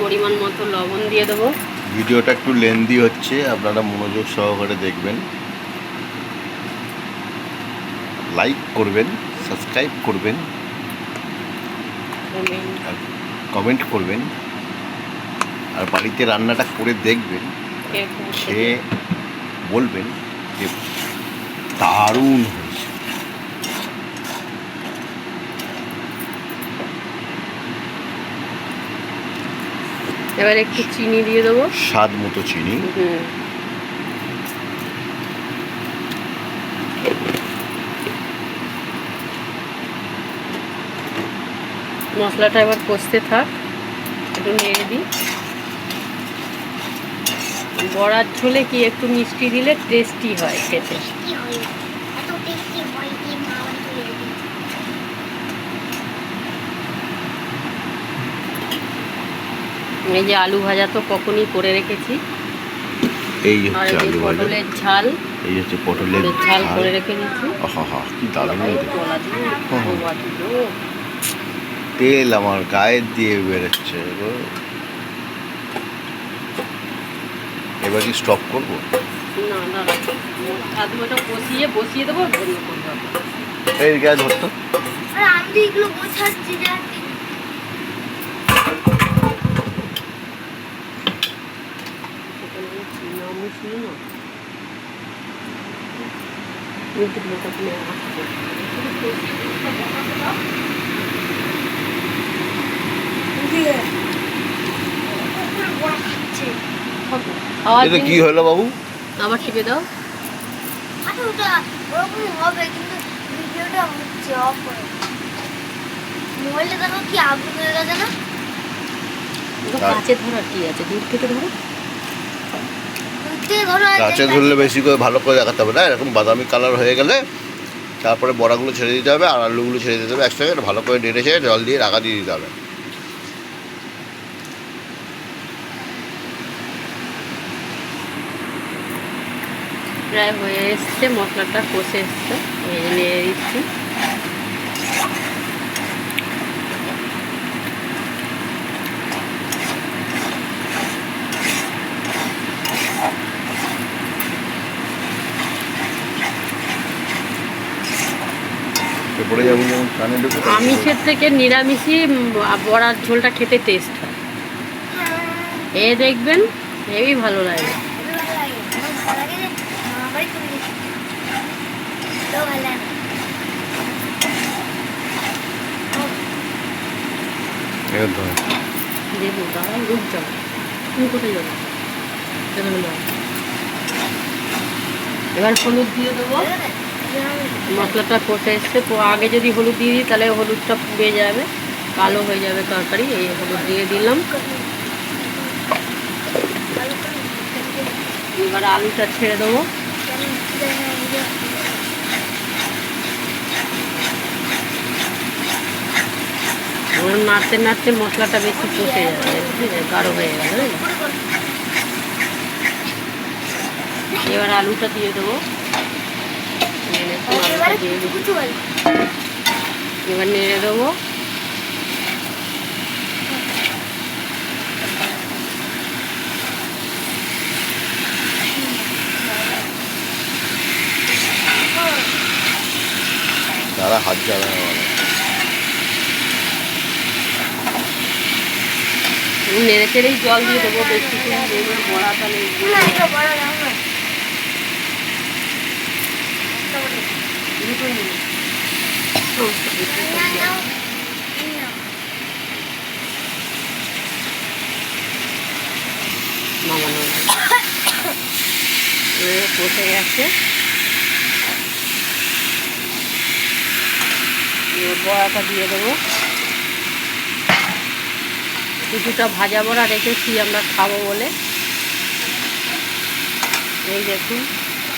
পরিমাণ মতো লবণ দিয়ে দেবো। ভিডিওটা একটু লেন্দি হচ্ছে, আপনারা মনোযোগ সহকারে দেখবেন, লাইক করবেন, সাবস্ক্রাইব করবেন, কমেন্ট করবেন, আর বাড়িতে রান্নাটা করে দেখবেন, খেয়ে বলবেন যে দারুণ হয়েছে। এবার একটু চিনি দিয়ে দেবো, স্বাদ মতো চিনি। মশলাটা এবার কষতে থাক, একটু নেড়ে দিই। বড়ার ঝোলে কি একটু মিষ্টি দিলে টেস্টি হয় খেতে। কি হয় এত টেস্টি হয় কি মা আমাকে বলে দিয়েছে। এই যে আলু ভাজা তো কখনই করে রেখেছি, এই আর হচ্ছে এই যে আলু ভাজা, পটলের ঝাল, এই হচ্ছে পটলের ঝাল ঝাল। করে রেখে দিচ্ছি। আহা কি দারুণ হয়েছে। গলা দিয়ে ধোয়া দিল। তেল আমার গায়ের দিয়ে বেরোচ্ছে গো। এবার কি স্টপ করবো? না না, আলুটা বসিয়ে দেবো, বন্ধ করবো। এই গায়ে ধরতো। আর আমি তো এগুলো বোঝাচ্ছি যে এটা কি হলো বাবু? আবার টিপে দাও। আচ্ছা ওটা ওরকম হবে কিন্তু ভিডিওটা হচ্ছে অফ করে মোবাইলে দেখো কি আগুন হয়ে গেছে না। কাছে ধরার কি আছে, দূর থেকে ধরো। দূর থেকে ধরো আর কাছে ধরলে বেশি করে ভালো করে দেখাতে হবে না, এরকম বাদামি কালার হয়ে গেলে তারপরে বড়াগুলো ছেড়ে দিতে হবে আর আলুগুলো ছেড়ে দিতে হবে একসঙ্গে, ভালো করে নেড়ে ছেড়ে জল দিয়ে রাখা দিয়ে দিতে হবে। প্রায় হয়ে এসছে, মশলাটা কষে এসছে, নেড়ে দিচ্ছি। এরপরে যেমন যেমন কানে ঢুকে আমিষের থেকে নিরামিষই বড়ার ঝোলটা খেতে টেস্ট হয়। এ দেখবেন হেবি ভালো লাগে। দেবো দাঁড়াও, রূপ যাবো, তুমি কোথায় যাবো? এখানে যাও। এবার হলুদ দিয়ে দেবো। মশলাটা কষে এসছে, আগে যদি হলুদ দিয়ে দিই তাহলে হলুদটা পুড়ে যাবে, কালো হয়ে যাবে তরকারি। এই হলুদ দিয়ে দিলাম। এবার আলুটা ছেড়ে দেবো। নাড়তে নাড়তে মশলাটা বেশি কষে যাবে, গাঢ় হয়ে গেল। এবার আলুটা দিয়ে দেবো। এবার নেড়ে দেবো। তারা হাত জ্বালা নেড়ে চেড়েই জল দিয়ে দেবো, বেশি করে দেবো বড়া তাহলে। কষে গেছে, বড়াটা দিয়ে দেবো। কিছুটা ভাজা বড়া রেখেছি আমরা খাবো বলে। এই দেখুন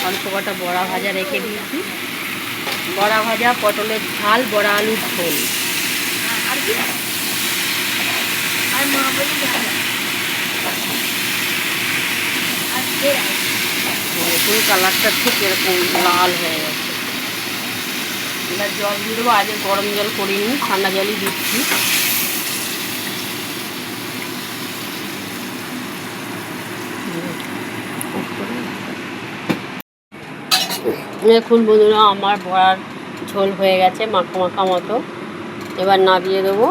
অল্প কটা বড়া ভাজা রেখে দিয়েছি। বড়া ভাজা, পটলের ঝাল, বড়া আলুর ঝোল। আর কি আর মা বলি ভালো আর দেখুন কালারটা ঠিক এরকম লাল হয়ে গেছে। এবার জল দিয়ে দেবো। আগে গরম জল করিনি, ঠান্ডা জলই দিচ্ছি। দেখুন বন্ধুরা আমার বড়ার ঝোল হয়ে গেছে মাখা মাখা মতো। এবার নামিয়ে দেবো।